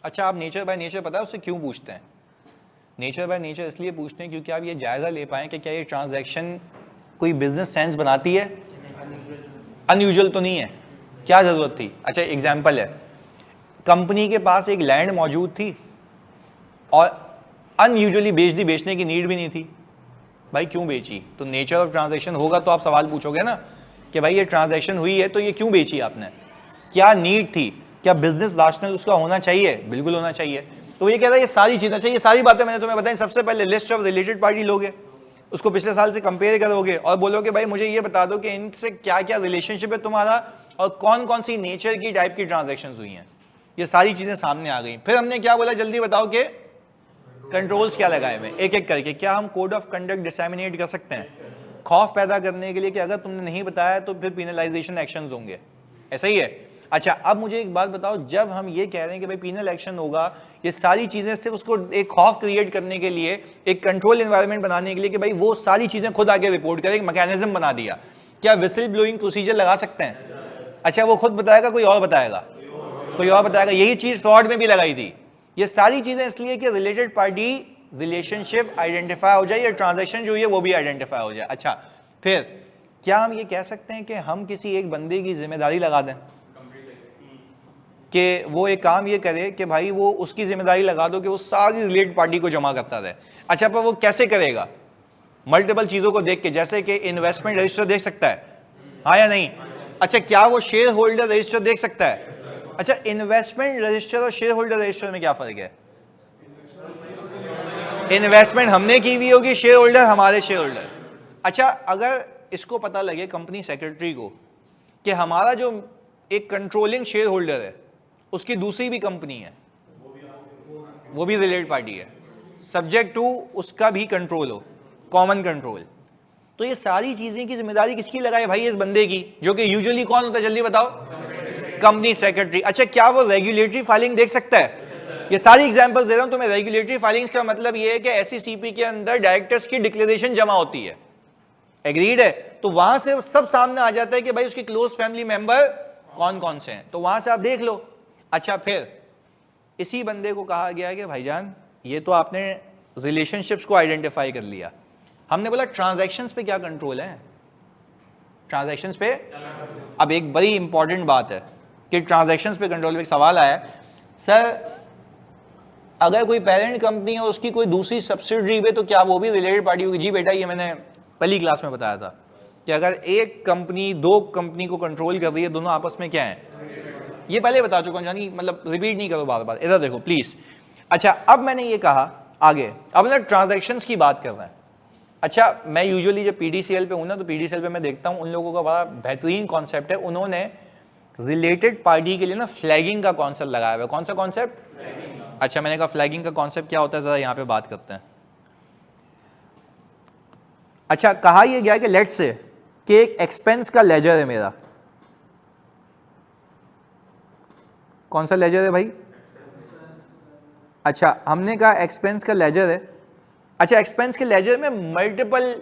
अच्छा आप नेचर बाय नेचर पता है उससे क्यों पूछते हैं? नेचर बाय नेचर इसलिए पूछते हैं क्योंकि आप ये जायजा ले पाएं कि क्या ये ट्रांजैक्शन कोई बिजनेस सेंस बनाती है, अनयूजुअल तो नहीं है, क्या जरूरत थी। अच्छा एग्जाम्पल है, कंपनी के पास एक लैंड मौजूद थी और अनयूजुअली बेच दी, बेचने की नीड भी नहीं थी, भाई क्यों बेची? तो नेचर ऑफ ट्रांजैक्शन होगा तो आप सवाल पूछोगे ना कि भाई ये ट्रांजैक्शन हुई है तो ये क्यों बेची आपने, क्या नीड थी, क्या बिजनेस रैशनल उसका होना चाहिए? बिल्कुल होना चाहिए। तो ये कह रहा है ये सारी चीजें चाहिए, सारी बातें मैंने तुम्हें बताई। सबसे पहले लिस्ट ऑफ रिलेटेड पार्टी लोगे, उसको पिछले साल से कंपेयर करोगे और बोलोगे भाई मुझे ये बता दो कि इनसे क्या क्या रिलेशनशिप है तुम्हारा और कौन कौन सी नेचर की टाइप की ट्रांजैक्शंस हुई हैं। ये सारी चीजें सामने आ गई। फिर हमने क्या बोला, जल्दी बताओ कि कंट्रोल्स क्या लगाए हुए, एक एक करके। क्या हम कोड ऑफ कंडक्ट डिसैमिनेट कर सकते हैं खौफ पैदा करने के लिए कि अगर तुमने नहीं बताया तो फिर पेनलाइजेशन एक्शंस होंगे, ऐसा ही है? अच्छा अब मुझे एक बात बताओ, जब हम ये कह रहे हैं कि भाई पीनल एक्शन होगा, ये सारी चीजें सिर्फ उसको एक खौफ क्रिएट करने के लिए, एक कंट्रोल एनवायरनमेंट बनाने के लिए कि भाई वो सारी चीजें खुद आके रिपोर्ट करें, एक मैकेनिज्म बना दिया। क्या विसिल ब्लोइंग प्रोसीजर लगा सकते हैं? अच्छा वो खुद बताएगा, कोई और बताएगा? कोई और बताएगा। यही चीज फ्रॉड में भी लगाई थी। ये सारी चीजें इसलिए कि रिलेटेड पार्टी रिलेशनशिप आइडेंटिफाई हो जाए या ट्रांजैक्शन जो है वो भी आइडेंटिफाई हो जाए। अच्छा फिर क्या हम ये कह सकते हैं कि हम किसी एक बंदे की जिम्मेदारी लगा दें कि वो एक काम ये करे कि भाई वो उसकी जिम्मेदारी लगा दो कि वो सारी रिलेटेड पार्टी को जमा करता रहे। अच्छा पर वो कैसे करेगा? मल्टीपल चीजों को देख के, जैसे कि इन्वेस्टमेंट रजिस्टर देख सकता है, हाँ या नहीं? अच्छा क्या वो शेयर होल्डर रजिस्टर देख सकता है? अच्छा इन्वेस्टमेंट रजिस्टर और शेयर होल्डर रजिस्टर में क्या फर्क है? इन्वेस्टमेंट हमने की हुई होगी, शेयर होल्डर हमारे शेयर होल्डर। अच्छा अगर इसको पता लगे कंपनी सेक्रेटरी को कि हमारा जो एक कंट्रोलिंग शेयर होल्डर है उसकी दूसरी भी कंपनी है, वो भी रिलेटेड पार्टी है, सब्जेक्ट टू उसका भी कंट्रोल हो, कॉमन कंट्रोल, तो ये सारी चीजें की जिम्मेदारी किसकी लगाए भाई? इस बंदे की, जो कि यूजुअली कौन होता है, जल्दी बताओ? Company secretary. अच्छा क्या वो रेगुलेटरी फाइलिंग देख सकता है? ये सारी एग्जांपल्स दे रहा हूं तुम्हें। रेगुलेटरी फाइलिंग्स का मतलब ये है कि एसईसीपी के अंदर डायरेक्टर्स की डिक्लेरेशन जमा होती है, एग्रीड है? तो वहां से सब सामने आ जाता है कि भाई उसके क्लोज फैमिली मेंबर कौन कौन से हैं, तो वहां से आप देख लो। अच्छा फिर इसी बंदे को कहा गया कि भाईजान ये तो आपने रिलेशनशिप्स को आइडेंटिफाई कर लिया, हमने बोला ट्रांजैक्शंस पे क्या कंट्रोल है? ट्रांजैक्शंस पे अब एक बड़ी इंपॉर्टेंट बात है कि ट्रांजैक्शंस पे कंट्रोल। एक सवाल आया, सर अगर कोई पेरेंट कंपनी है उसकी कोई दूसरी सब्सिडरी पे तो क्या वो भी रिलेटेड पार्टी होगी? जी बेटा ये मैंने पहली क्लास में बताया था कि अगर एक कंपनी दो कंपनी को कंट्रोल कर रही है, दोनों आपस में क्या है, ये पहले बता चुका हूं, यानी मतलब रिपीट नहीं करो बार बार, इधर देखो प्लीज। अच्छा अब मैंने ये कहा आगे, अब ना ट्रांजैक्शंस की बात कर रहे हैं। अच्छा मैं यूजुअली जब पीडीसीएल पे हूं ना, तो पीडीसीएल पे मैं देखता हूं उन लोगों का बड़ा बेहतरीन कॉन्सेप्ट है, उन्होंने रिलेटेड पार्टी के लिए ना फ्लैगिंग का कॉन्सेप्ट लगाया हुआ है। कौन सा कॉन्सेप्ट? अच्छा मैंने कहा फ्लैगिंग का कॉन्सेप्ट क्या होता है, जरा यहां पे बात करते हैं। अच्छा कहा यह गया कि लेट्स से कि एक एक्सपेंस का लेजर है मेरा, कौन सा लेजर है भाई? अच्छा हमने कहा एक्सपेंस का लेजर है। अच्छा एक्सपेंस के लेजर में मल्टीपल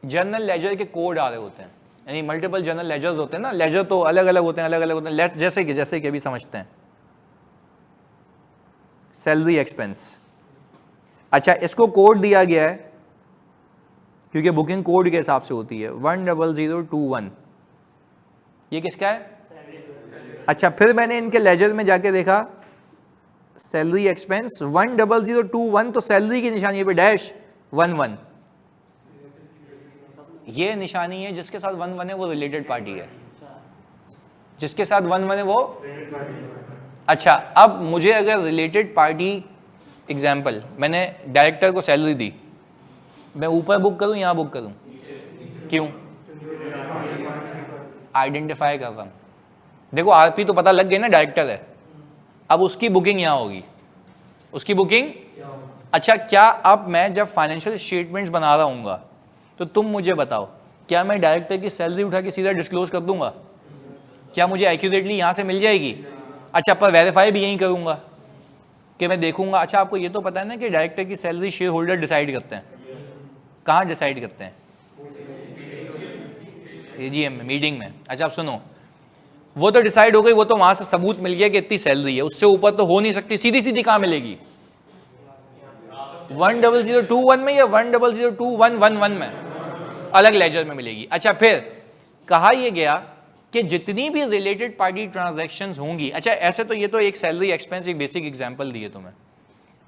जनरल लेजर के कोड आ रहे होते हैं, यानी मल्टीपल जनरल लेजर्स होते हैं ना, लेजर तो अलग अलग होते हैं, अलग अलग होते हैं, जैसे कि अभी समझते हैं सैलरी एक्सपेंस। अच्छा इसको कोड दिया गया है क्योंकि बुकिंग कोड के हिसाब से होती है 10021, ये किसका है? अच्छा, फिर मैंने इनके लेजर में जाके देखा सैलरी एक्सपेंस 10021, तो सैलरी की निशानी पे डैश 11, ये निशानी है जिसके साथ 11 है वो रिलेटेड पार्टी है, जिसके साथ 11 है वो। अच्छा, अब मुझे अगर रिलेटेड पार्टी, एग्जाम्पल मैंने डायरेक्टर को सैलरी दी, मैं ऊपर बुक करूं यहां बुक करूं, क्यों? आइडेंटिफाई कर रहा हूं। देखो आरपी तो पता लग गई ना डायरेक्टर है, अब उसकी बुकिंग यहां होगी, उसकी बुकिंग। अच्छा, क्या अब मैं जब फाइनेंशियल स्टेटमेंट्स बना रहा हूँ तो तुम मुझे बताओ, क्या मैं डायरेक्टर की सैलरी उठा के सीधा डिस्क्लोज कर दूंगा? क्या मुझे एक्यूरेटली यहां से मिल जाएगी? अच्छा, पर वेरीफाई भी यही करूंगा कि मैं देखूंगा। अच्छा, आपको ये तो पता है ना कि डायरेक्टर की सैलरी शेयर होल्डर डिसाइड करते हैं। कहाँ डिसाइड करते हैं? एजीएम में, मीटिंग में। अच्छा, आप सुनो, वो तो डिसाइड हो गई, वो तो वहां से सबूत मिल गया कि इतनी सैलरी है, उससे ऊपर तो हो नहीं सकती। सीधी सीधी कहाँ मिलेगी? 10021 में या 1002111 में? अलग लेजर में मिलेगी। अच्छा, फिर कहा यह गया कि जितनी भी रिलेटेड पार्टी ट्रांजैक्शंस होंगी, अच्छा ऐसे तो ये तो एक सैलरी एक्सपेंस एक बेसिक एग्जांपल दिए तुम्हें,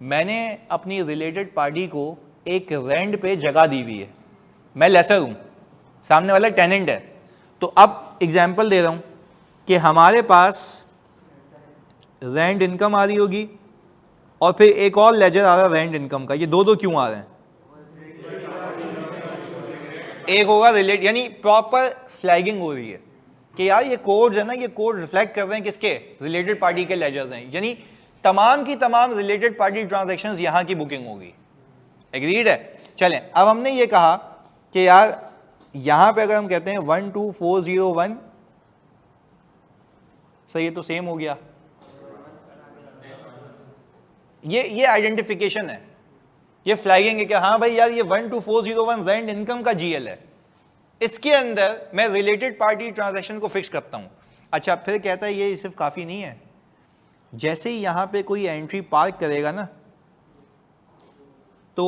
मैंने अपनी रिलेटेड पार्टी को एक रेंट पे जगह दी हुई है, मैं लेसर हूं, सामने वाला टेनेंट है, तो अब एग्जांपल दे रहा हूं कि हमारे पास रेंट इनकम आ रही होगी और फिर एक और लेजर आ रहा है रेंट इनकम का। ये दो दो क्यों आ रहे हैं? एक होगा रिलेट, यानी प्रॉपर फ्लैगिंग हो रही है कि यार ये कोड्स है ना, ये कोड रिफ्लेक्ट कर रहे हैं किसके? रिलेटेड पार्टी के लेजर्स हैं, यानी तमाम की तमाम रिलेटेड पार्टी ट्रांजैक्शंस यहां की बुकिंग होगी। एग्रीड है? चलें, अब हमने ये कहा कि यार यहां पे अगर हम कहते हैं 12401, सही है, तो सेम हो गया। ये आइडेंटिफिकेशन है, ये फ्लैगिंग है कि हाँ भाई यार ये 12401 रेंट इनकम का जीएल है, इसके अंदर मैं रिलेटेड पार्टी ट्रांजैक्शन को फिक्स करता हूं। अच्छा, फिर कहता है ये सिर्फ काफी नहीं है, जैसे ही यहां पे कोई एंट्री पार्क करेगा ना तो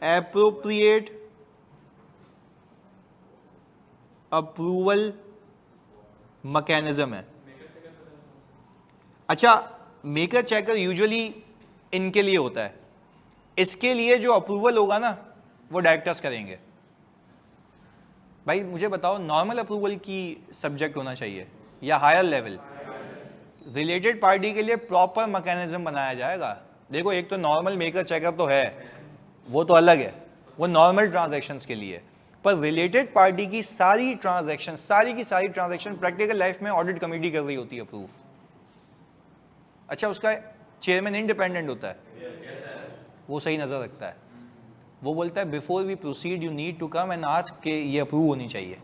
एप्रोप्रिएट अप्रूवल मैकेनिज्म है। अच्छा, मेकर चेकर यूजुअली इनके लिए होता है, इसके लिए जो अप्रूवल होगा ना वो डायरेक्टर्स करेंगे। भाई मुझे बताओ, नॉर्मल अप्रूवल की सब्जेक्ट होना चाहिए या हायर लेवल? रिलेटेड पार्टी के लिए प्रॉपर मैकेनिज्म बनाया जाएगा। देखो, एक तो नॉर्मल मेकर चेकर तो है, वो तो अलग है, वो नॉर्मल ट्रांजैक्शंस के लिए, पर रिलेटेड पार्टी की सारी ट्रांजैक्शन, सारी की सारी ट्रांजैक्शन प्रैक्टिकल लाइफ में ऑडिट कमेटी कर रही होती है अप्रूव। अच्छा, उसका चेयरमैन इंडिपेंडेंट होता है, वो सही नजर रखता है, वो बोलता है before we proceed you need to come and ask कि ये अप्रूव होनी चाहिए।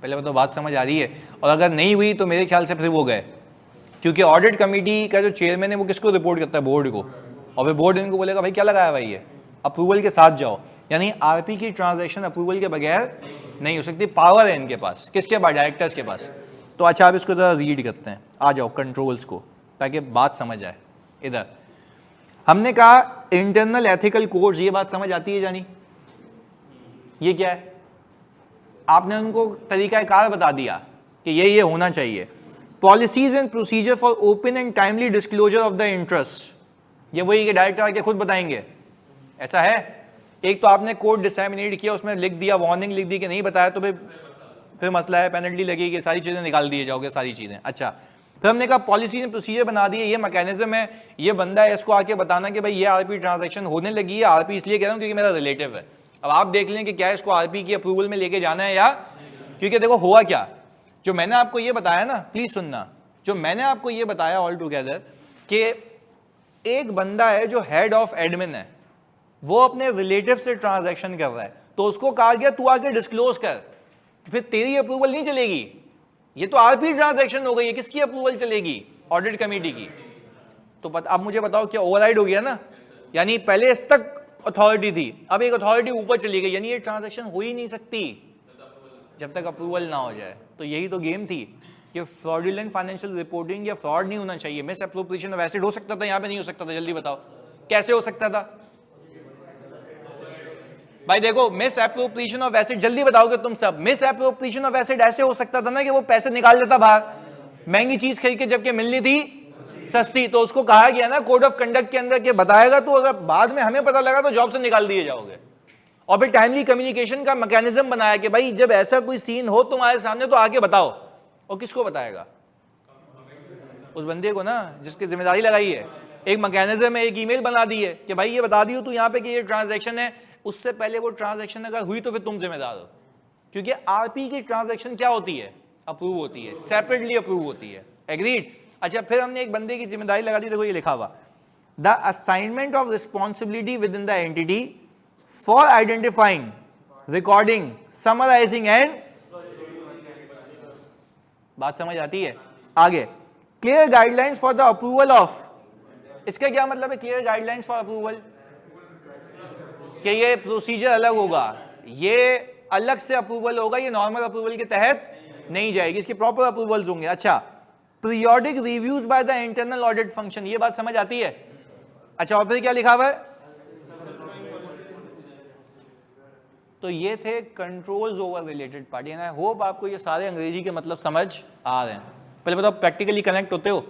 पहले बताओ बात समझ आ रही है? और अगर नहीं हुई तो मेरे ख्याल से फिर वो गए, क्योंकि ऑडिट कमेटी का जो चेयरमैन है वो किसको रिपोर्ट करता है? बोर्ड को, और फिर बोर्ड इनको बोलेगा भाई क्या लगाया भाई, ये अप्रूवल के साथ जाओ। यानी आरपी की ट्रांजैक्शन अप्रूवल के बगैर नहीं हो सकती, पावर है इनके पास, किसके पास? डायरेक्टर्स के पास। तो अच्छा, आप इसको जरा रीड करते हैं, आ जाओ कंट्रोल्स को, ताकि बात समझ आए। इधर हमने कहा इंटरनल एथिकल कोड्स, ये बात समझ आती है जानी? ये क्या है? आपने उनको तरीकाकार बता दिया कि ये होना चाहिए। Policies and procedure for open and timely disclosure of the interest, ये वही कि डायरेक्टर आके खुद बताएंगे, ऐसा है? एक तो आपने कोड डिसैमिनेट किया, उसमें लिख दिया, वार्निंग लिख दी कि नहीं बताया तो फिर मसला है, पेनल्टी लगेगी, सारी चीजें निकाल दिए जाओगे, सारी चीजें। अच्छा, फिर हमने कहा पॉलिसी एंड प्रोसीजर बना दिए, ये मैकेनिज्म है, ये बंदा है, इसको आके बताना कि भाई ये आरपी ट्रांजैक्शन होने लगी है। आरपी इसलिए कह रहा हूं क्योंकि मेरा रिलेटिव है। अब आप देख लें कि क्या इसको आरपी की अप्रूवल में लेके जाना है या, क्योंकि देखो हुआ क्या, जो मैंने आपको ये बताया ना, प्लीज सुनना, जो मैंने आपको ये बताया ऑल टुगेदर कि एक बंदा है जो हेड ऑफ एडमिन है, वो अपने रिलेटिव से ट्रांजैक्शन कर रहा है, तो उसको कहा गया तू आके डिस्क्लोज कर, फिर तेरी अप्रूवल नहीं चलेगी, ये तो आरपी ट्रांजैक्शन हो गई है, किसकी अप्रूवल चलेगी? ऑडिट कमेटी की। तो अब मुझे बताओ क्या ओवरराइड हो गया ना? यानी पहले इस तक अथॉरिटी थी, अब एक अथॉरिटी ऊपर चली गई, यानी ये ट्रांजैक्शन हो ही नहीं सकती जब तक अप्रूवल ना हो जाए। तो यही तो गेम थी कि फ्रॉडुलेंट फाइनेंशियल रिपोर्टिंग या फ्रॉड नहीं होना चाहिए। मिस एप्रोप्रिएशन ऑफ एसेट हो सकता था, यहां पे नहीं हो सकता था। जल्दी बताओ कैसे हो सकता था? भाई देखो, मिस एप्रोप्रिएशन ऑफ एसेट, जल्दी बताओगे तुम सब, मिस एप्रोप्रिएशन ऑफ एसेट ऐसे हो सकता था ना कि वो पैसे निकाल देता बाहर, महंगी चीज खरीद के जबकि मिलनी थी सस्ती, तो उसको कहा गया ना कोड ऑफ कंडक्ट के अंदर कि बताएगा तो अगर बाद में हमें पता लगा तो जॉब से निकाल दिए जाओगे। और फिर टाइमली कम्युनिकेशन का मैकेनिज्म बनाया कि भाई जब ऐसा कोई सीन हो तुम्हारे सामने तो आके बताओ। और किसको बताएगा? उस बंदे को ना जिसकी जिम्मेदारी लगाई है। एक मैकेनिज्म है, एक ईमेल बना दी है कि भाई ये बता दियो तू यहाँ पे कि ये ट्रांजैक्शन है, उससे पहले वो ट्रांजैक्शन अगर हुई तो फिर तुम जिम्मेदार हो। क्योंकि आरपी की ट्रांजैक्शन क्या होती है? अप्रूव होती है, सेपरेटली अप्रूव होती है। एग्रीड? अच्छा, फिर हमने एक बंदे की जिम्मेदारी लगा दी, देखो ये लिखा हुआ, the assignment of responsibility within the entity for identifying, recording, summarising and, बात समझ आती है? आगे, clear guidelines for the approval of, इसका क्या मतलब है क्लियर गाइडलाइंस फॉर अप्रूवल? कि ये प्रोसीजर अलग होगा, ये अलग से अप्रूवल होगा, ये नॉर्मल अप्रूवल के तहत नहीं जाएगी, इसके प्रॉपर अप्रूवल्स होंगे। अच्छा, periodic reviews by the internal audit function, ये बात समझ आती है? अच्छा, और फिर क्या लिखा हुआ है? तो ये थे controls over related party. And I hope आपको ये सारे अंग्रेजी के मतलब समझ आ रहे हैं। पहले बताओ प्रैक्टिकली कनेक्ट होते हो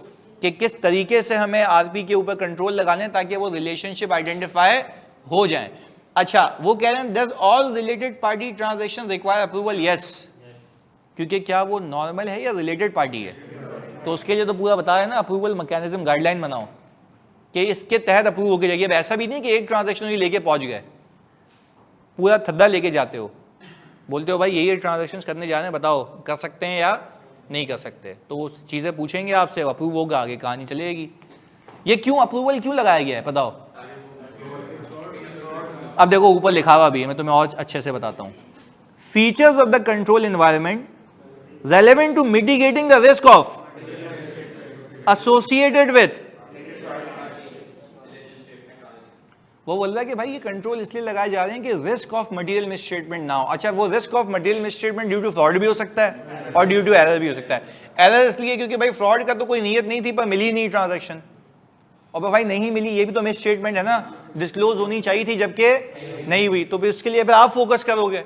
कि किस तरीके से हमें आरपी के ऊपर कंट्रोल लगाने ताकि वो रिलेशनशिप आइडेंटिफाई हो जाए। अच्छा, वो कह रहे हैं does all related party transaction require approval? Yes, क्योंकि क्या वो नॉर्मल है या रिलेटेड पार्टी है? तो उसके लिए तो पूरा बता रहे हैं ना, अप्रूवल मैकेनिज्म गाइडलाइन बनाओ कि इसके तहत अप्रूव होकर जाएगी। अब ऐसा भी नहीं कि एक ट्रांजैक्शन ही लेके पहुंच गए, पूरा थद्दा लेके जाते हो, बोलते हो भाई ये ट्रांजैक्शन करने जा रहे हैं, बताओ कर सकते हैं या नहीं कर सकते। तो वो चीज़ें पूछेंगे आपसे, अप्रूव होगा, आगे कहानी चलेगी। ये क्यों अप्रूवल क्यों लगाया गया है बताओ? अब देखो ऊपर लिखा हुआ भी है, मैं तुम्हें और अच्छे से बताता हूँ। Features of the control environment relevant to mitigating the risk of associated with, वो बोल रहा है कि भाई ये कंट्रोल इसलिए लगाए जा रहे हैं कि रिस्क ऑफ मटेरियल मिसस्टेटमेंट ना हो। अच्छा, वो risk of material misstatement due to fraud भी हो सकता है और ड्यू टू एरर भी हो सकता है। एरर इसलिए क्योंकि भाई फ्रॉड का तो कोई नीयत नहीं थी पर मिली नहीं ट्रांजैक्शन, और भाई नहीं मिली ये भी तो मिसस्टेटमेंट है ना, डिस्क्लोज होनी चाहिए थी जबकि नहीं हुई। तो फिर उसके लिए फिर आप फोकस करोगे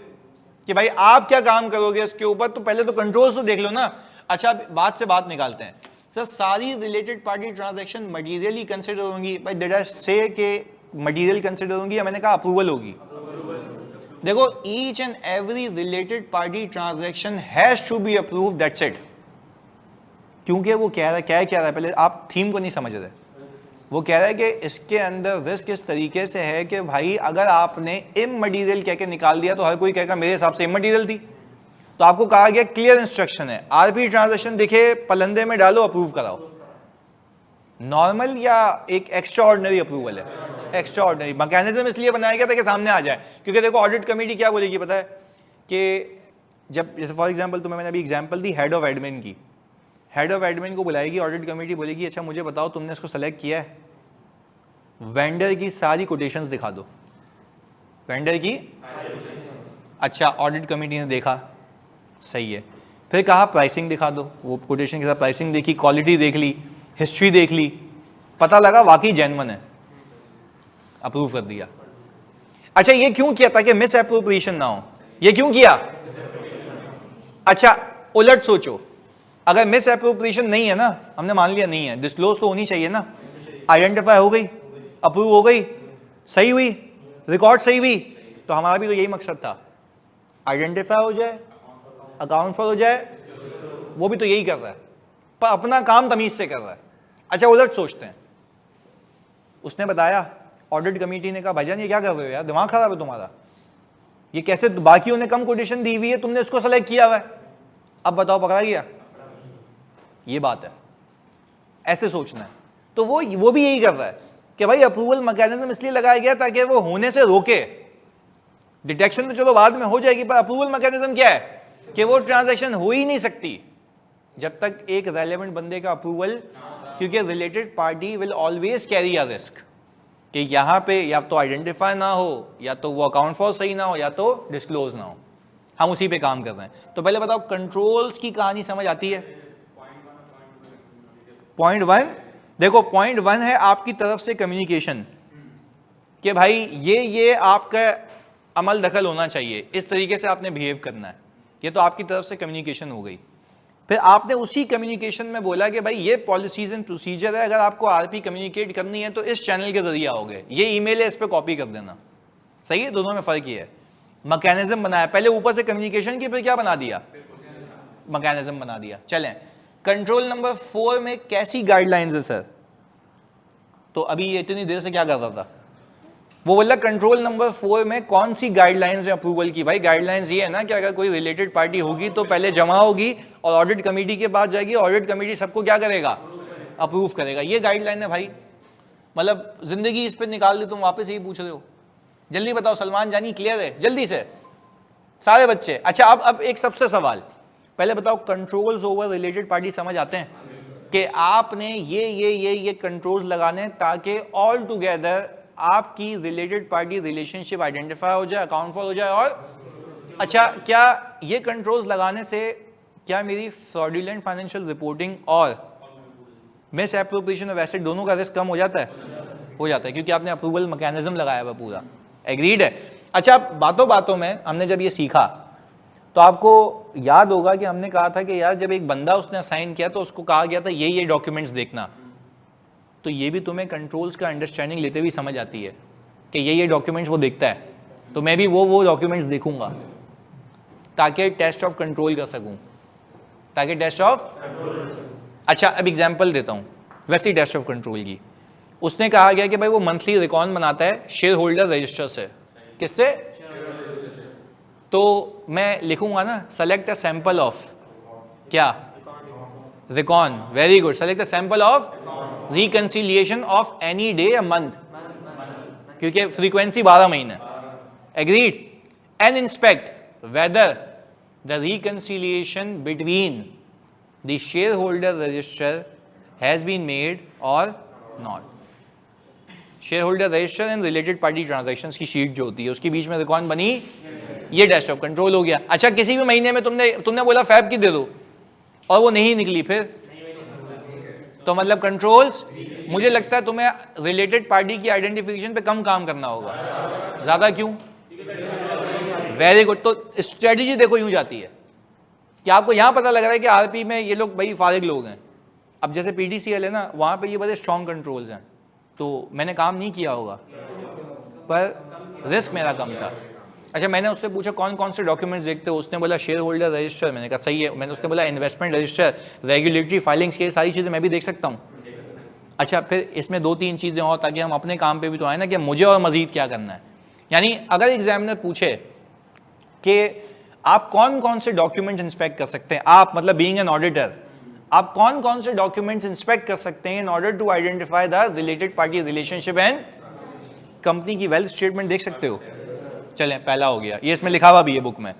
कि भाई आप क्या काम करोगे इसके ऊपर, तो पहले तो कंट्रोल्स तो देख लो ना। अच्छा, बात से बात निकालते हैं सर, सारी related party transaction materially consider होंगी? भाई डिड आई से कि मटेरियल कंसिडर होंगी या मैंने कहा अप्रूवल होगी? देखो, each and every related party transaction has to be approved, that's it. क्योंकि वो कह रहा है, क्या कह रहा है, पहले आप थीम को नहीं समझ रहे। वो कह रहा है कि इसके अंदर रिस्क इस तरीके से है कि भाई अगर आपने इमटेरियल कह के निकाल दिया तो हर कोई कहेगा मेरे हिसाब से इमटेरियल थी। तो आपको कहा गया क्लियर इंस्ट्रक्शन है, आरपी ट्रांजैक्शन दिखे पलंदे में डालो, अप्रूव कराओ। नॉर्मल या एक एक्स्ट्रा ऑर्डिनरी अप्रूवल है? Extra ordinary. मैकेनिज्म इसलिए बनाया गया था कि सामने आ जाए, क्योंकि देखो ऑडिट कमेटी क्या बोलेगी पता है कि जब जैसे फॉर एग्जांपल तुम्हें मैंने अभी example the head of admin की, हेड ऑफ एडमिन को बुलाएगी ऑडिट कमेटी, बोलेगी अच्छा मुझे बताओ तुमने इसको सेलेक्ट किया है, वेंडर की सारी कोटेशंस दिखा दो, वेंडर की। अच्छा, ऑडिट कमेटी ने देखा, सही है, फिर कहा प्राइसिंग दिखा दो, वो कोटेशन के साथ प्राइसिंग देखी, क्वालिटी देख ली, हिस्ट्री देख ली, पता लगा वाकई जेन्युइन है, अप्रूव कर दिया। अच्छा, ये क्यों किया? ताकि मिस एप्रोप्रिएशन ना हो। ये क्यों किया? अच्छा, उलट सोचो, अगर मिस एप्रोप्रिएशन नहीं है ना, हमने मान लिया नहीं है, डिस्क्लोज तो होनी चाहिए ना, आइडेंटिफाई हो गई, अप्रूव हो गई, सही हुई, रिकॉर्ड सही हुई, तो हमारा भी तो यही मकसद था, आइडेंटिफाई हो जाए, अकाउंट फॉर हो जाए, वो भी तो यही कर रहा है, पर अपना काम तमीज से कर रहा है। अच्छा, उलट सोचते हैं, उसने बताया, ऑडिट कमेटी ने कहा भाईजान ये क्या कर रहे हो यार, दिमाग खराब है तुम्हारा, ये कैसे, बाकियों ने कम कोटेशन दी हुई है, तुमने इसको सेलेक्ट किया हुआ है, अब बताओ पकड़ा गया? ये बात है, ऐसे सोचना है। तो वो भी यही कर रहा है कि भाई अप्रूवल मैकेनिज्म इसलिए लगाया गया ताकि वो होने से रोके। डिटेक्शन तो चलो बाद में हो जाएगी, पर अप्रूवल मैकेनिज्म क्या है कि वो ट्रांजैक्शन हो ही नहीं सकती जब तक एक रेलेवेंट बंदे का अप्रूवल, क्योंकि related party will always carry a risk कि यहां पे या तो आइडेंटिफाई ना हो, या तो वो अकाउंट फॉर सही ना हो, या तो डिस्क्लोज ना हो। हम उसी पे काम कर रहे हैं। तो पहले बताओ कंट्रोल्स की कहानी समझ आती है? पॉइंट 1 देखो, पॉइंट 1 है आपकी तरफ से कम्युनिकेशन कि भाई ये आपका अमल दखल होना चाहिए, इस तरीके से आपने बिहेव करना है, ये तो आपकी तरफ से कम्युनिकेशन हो गई। फिर आपने उसी कम्युनिकेशन में बोला कि भाई ये पॉलिसीज एंड प्रोसीजर है, अगर आपको आरपी कम्युनिकेट करनी है तो इस चैनल के जरिए आओगे, ये ईमेल है इस पर कॉपी कर देना। सही है, दोनों में फर्क ये है। मैकेनिज्म बनाया, पहले ऊपर से कम्युनिकेशन की, फिर क्या बना दिया, मैकेनिज्म बना दिया। चलें, कंट्रोल नंबर 4 में कैसी गाइडलाइंस है सर? तो अभी ये इतनी देर से क्या कर रहा था, वो बोला कंट्रोल नंबर 4 में कौन सी गाइडलाइंस है अप्रूवल की? भाई गाइडलाइंस ये है ना कि अगर कोई रिलेटेड पार्टी होगी तो पहले जमा होगी और ऑडिट कमेटी के पास जाएगी, ऑडिट कमेटी सबको क्या करेगा, अप्रूव करेगा। ये गाइडलाइन है भाई। मतलब जिंदगी इस पर निकाल दी, तुम वापस यही पूछ रहे हो। जल्दी बताओ सलमान जानी, क्लियर है जल्दी से सारे बच्चे? अच्छा, अब एक सबसे सवाल, पहले बताओ कंट्रोल्स ओवर रिलेटेड पार्टी समझ आते हैं कि आपने ये कंट्रोल्स लगाने ताकि ऑल टुगेदर आपकी रिलेटेड पार्टी रिलेशनशिप आइडेंटिफाई हो जाए, अकाउंट फॉर हो जाए। और अच्छा, क्या ये कंट्रोल्स लगाने से क्या मेरी फ्रॉडुलेंट फाइनेंशियल रिपोर्टिंग और मिस एप्रोप्रिएशन ऑफ एसेट दोनों का रिस्क कम हो जाता है? हो जाता है, क्योंकि आपने अप्रूवल मैकेनिज्म लगाया हुआ पूरा। एग्रीड है? अच्छा, बातों बातों में हमने जब ये सीखा तो आपको याद होगा कि हमने कहा था कि यार जब एक बंदा उसने असाइन किया तो उसको कहा गया था ये डॉक्यूमेंट्स देखना। तो ये भी तुम्हें कंट्रोल्स का अंडरस्टैंडिंग लेते हुए समझ आती है कि ये डॉक्यूमेंट्स वो देखता है, तो मैं भी वो डॉक्यूमेंट्स देखूंगा ताकि टेस्ट ऑफ कंट्रोल कर सकूं, ताकि टेस्ट ऑफ। अच्छा, अब एग्जांपल देता हूं वैसी टेस्ट ऑफ कंट्रोल की। उसने कहा गया कि भाई वो मंथली रिकॉर्ड बनाता है शेयर होल्डर रजिस्टर से। किससे? तो मैं लिखूंगा ना, सेलेक्ट अ सैंपल ऑफ क्या, recon. Very good, select a sample of reconciliation of any day a month, क्योंकि फ्रीक्वेंसी 12 महीने। Agreed? And inspect whether the reconciliation between the shareholder register has been made और not. Shareholder register and related party transactions की sheet जो होती है उसके बीच में recon बनी, ये टेस्ट ऑफ कंट्रोल हो गया। अच्छा, किसी भी महीने में तुमने बोला फैब की दे दो और वो नहीं निकली, फिर तो मतलब कंट्रोल्स, मुझे लगता है तुम्हें रिलेटेड पार्टी की आइडेंटिफिकेशन पे कम काम करना होगा। ज्यादा क्यों? Very good. तो स्ट्रेटजी देखो यूं जाती है कि आपको यहां पता लग रहा है कि आरपी में ये लोग भाई फारिग लोग हैं। अब जैसे पीडीसीएल है ना, वहां पे ये बड़े स्ट्रॉन्ग कंट्रोल्स हैं, तो मैंने काम नहीं किया होगा पर रिस्क मेरा कम था। अच्छा, मैंने उससे पूछा कौन कौन से डॉक्यूमेंट्स देखते हो, उसने बोला शेयर होल्डर रजिस्टर। मैंने कहा सही है। मैंने उसने बोला इन्वेस्टमेंट रजिस्टर, रेगुलेटरी फाइलिंग्स, ये सारी चीज़ें मैं भी देख सकता हूँ। अच्छा, फिर इसमें 2-3 चीज़ें और ताकि हम अपने काम पे भी तो आए ना कि मुझे और मजीद क्या करना है। यानी अगर एग्जामिनर पूछे कि आप कौन कौन से डॉक्यूमेंट्स इंस्पेक्ट कर सकते हैं, आप मतलब बीइंग एन ऑडिटर, आप कौन कौन से डॉक्यूमेंट्स इंस्पेक्ट कर सकते हैं in order to identify the related party relationship and company की वेल्थ स्टेटमेंट देख सकते हो। चलें, पहला हो गया, ये इसमें लिखा हुआ भी है बुक में।